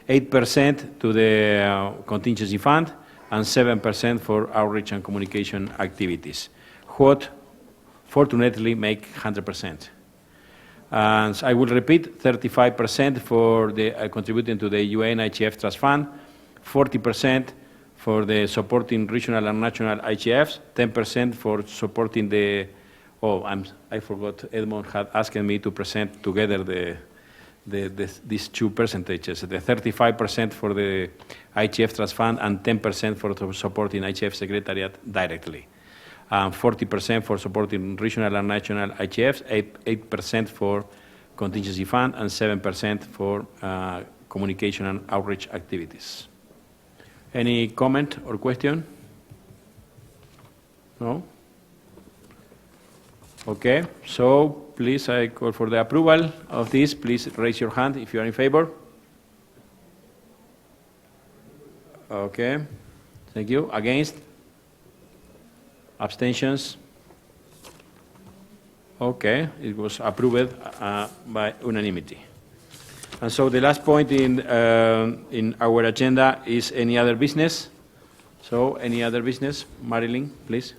8% to the contingency fund and 7% for outreach and communication activities. What fortunately make 100%. And I will repeat, 35% for the contributing to the UN IGF Trust Fund, 40% for the supporting regional and national IGFs, 10% for supporting the, I forgot, Edmond had asked me to present together these 2 percentages, the 35% for the IGF Trust Fund and 10% for supporting IGF Secretariat directly. 40% for supporting regional and national IGFs, 8% for contingency fund, and 7% for communication and outreach activities. Any comment or question? No? Okay, so please, I call for the approval of this. Please raise your hand if you are in favor. Okay, thank you. Against? Abstentions? Okay, it was approved by unanimity. And so the last point in our agenda is any other business. So any other business? Marilyn, please.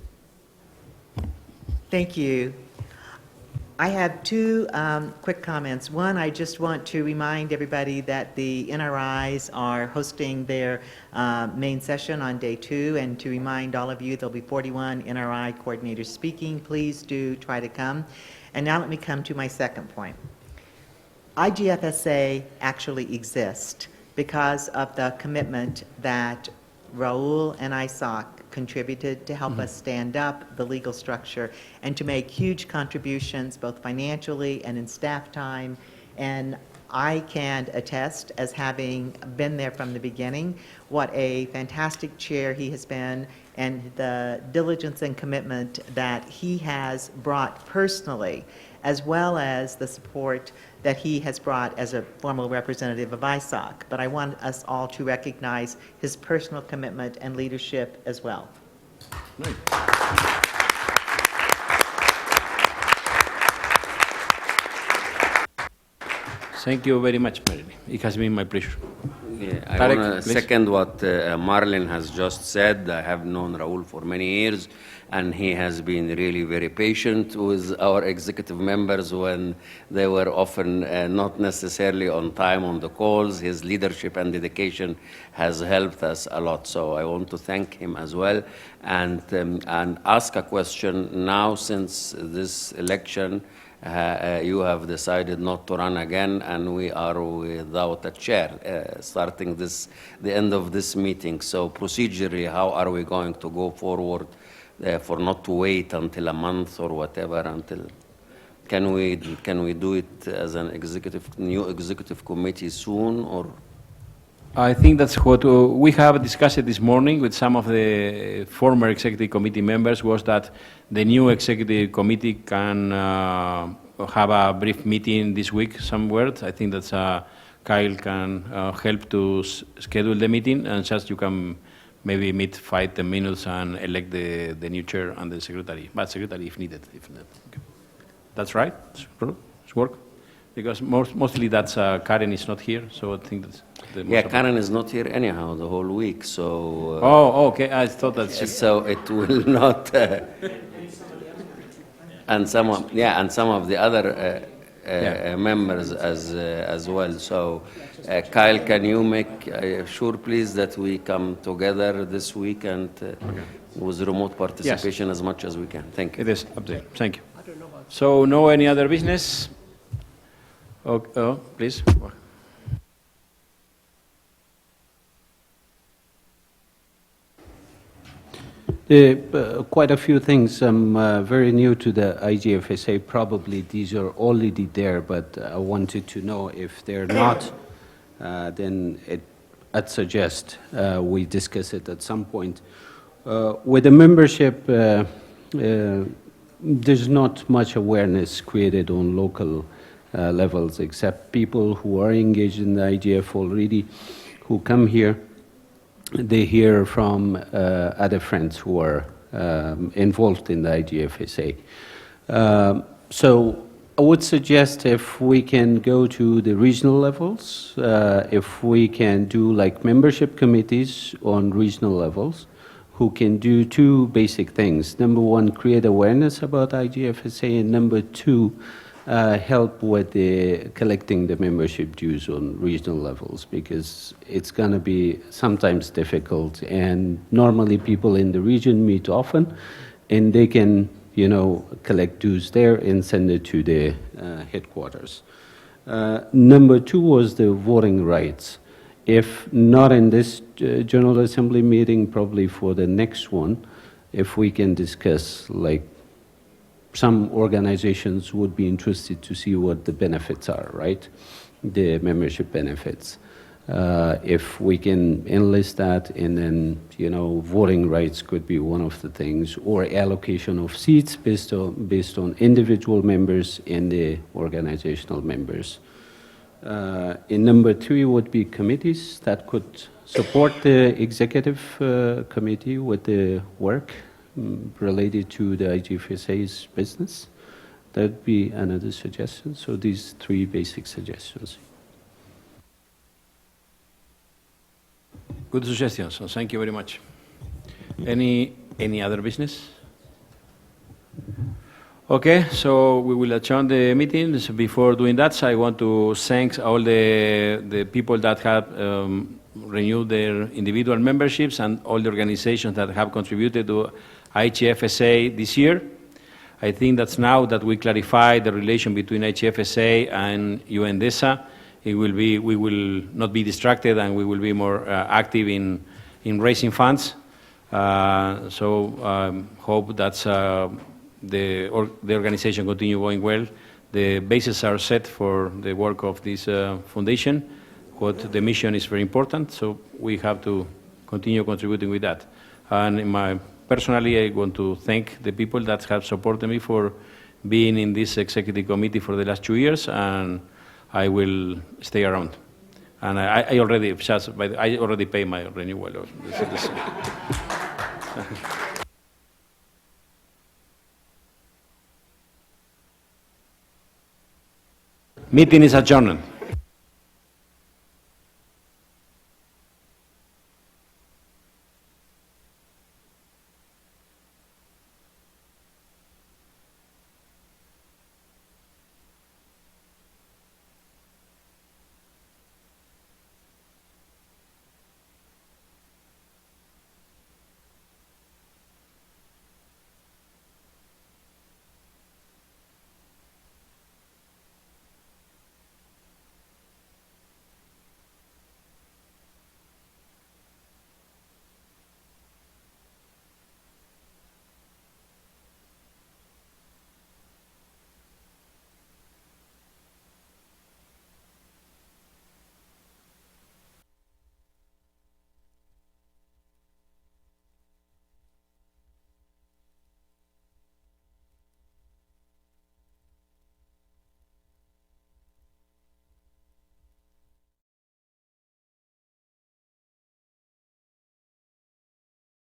Thank you. I have two quick comments. One, I just want to remind everybody that the NRIs are hosting their main session on day 2, and to remind all of you, there'll be 41 NRI coordinators speaking. Please do try to come. And now let me come to my second point. IGFSA actually exists because of the commitment that Raul and ISOC contributed to help us stand up the legal structure and to make huge contributions both financially and in staff time. And I can attest, as having been there from the beginning, what a fantastic chair he has been and the diligence and commitment that he has brought personally, as well as the support that he has brought as a formal representative of ISOC. But I want us all to recognize his personal commitment and leadership as well. Thank you very much, Marilyn. It has been my pleasure. Yeah, I Tarek, want to please. second what Marlon has just said. I have known Raul for many years, and he has been really very patient with our executive members when they were often not necessarily on time on the calls. His leadership and dedication has helped us a lot, so I want to thank him as well and ask a question now. Since this election, you have decided not to run again, and we are without a chair starting the end of this meeting. So procedurally, how are we going to go forward for not to wait until a month or whatever? Can we do it as an new executive committee soon, or? I think that's what we have discussed this morning with some of the former executive committee members, was that the new executive committee can have a brief meeting this week somewhere. I think that Kyle can help to schedule the meeting, and just you can maybe meet 5-10 minutes and elect the new chair and the secretary, but secretary if needed. If not. Okay. That's right? It's work? Because mostly that's Karen is not here, so I think that's Yeah, Karen is not here anyhow the whole week, so. Oh, okay. I thought that's. So it will not. And some of the other members as well. So, Kyle, can you make sure, please, that we come together this week and with remote participation as much as we can? Thank you. It is up there. Thank you. So, no any other business? Oh, please. Quite a few things. I'm very new to the IGFSA. Probably these are already there, but I wanted to know if they're not, then I'd suggest we discuss it at some point. With the membership, there's not much awareness created on local levels, except people who are engaged in the IGF already, who come here. They hear from other friends who are involved in the IGFSA. So I would suggest if we can go to the regional levels, if we can do like membership committees on regional levels, who can do two basic things. Number one, create awareness about IGFSA, and number two, help with collecting the membership dues on regional levels, because it's going to be sometimes difficult, and normally people in the region meet often, and they can, collect dues there and send it to the headquarters. Number two was the voting rights. If not in this General Assembly meeting, probably for the next one, if we can discuss, like, some organizations would be interested to see what the benefits are, right? The membership benefits. If we can enlist that, and then, voting rights could be one of the things, or allocation of seats based on individual members and the organizational members. In number three would be committees that could support the executive committee with the work related to the IGFSA's business. That would be another suggestion. So these three basic suggestions. Good suggestions. So thank you very much. Any other business? Okay, so we will adjourn the meeting. So before doing that, I want to thank all the people that have renewed their individual memberships and all the organizations that have contributed to IGFSA this year. I think that's now that we clarify the relation between IGFSA and UNDESA, we will not be distracted and we will be more active in raising funds. Hope that's the organization continue going well. The bases are set for the work of this foundation. What the mission is very important, so we have to continue contributing with that. And personally, I want to thank the people that have supported me for being in this executive committee for the last 2 years, and I will stay around. And I already pay my renewal. Meeting is adjourned.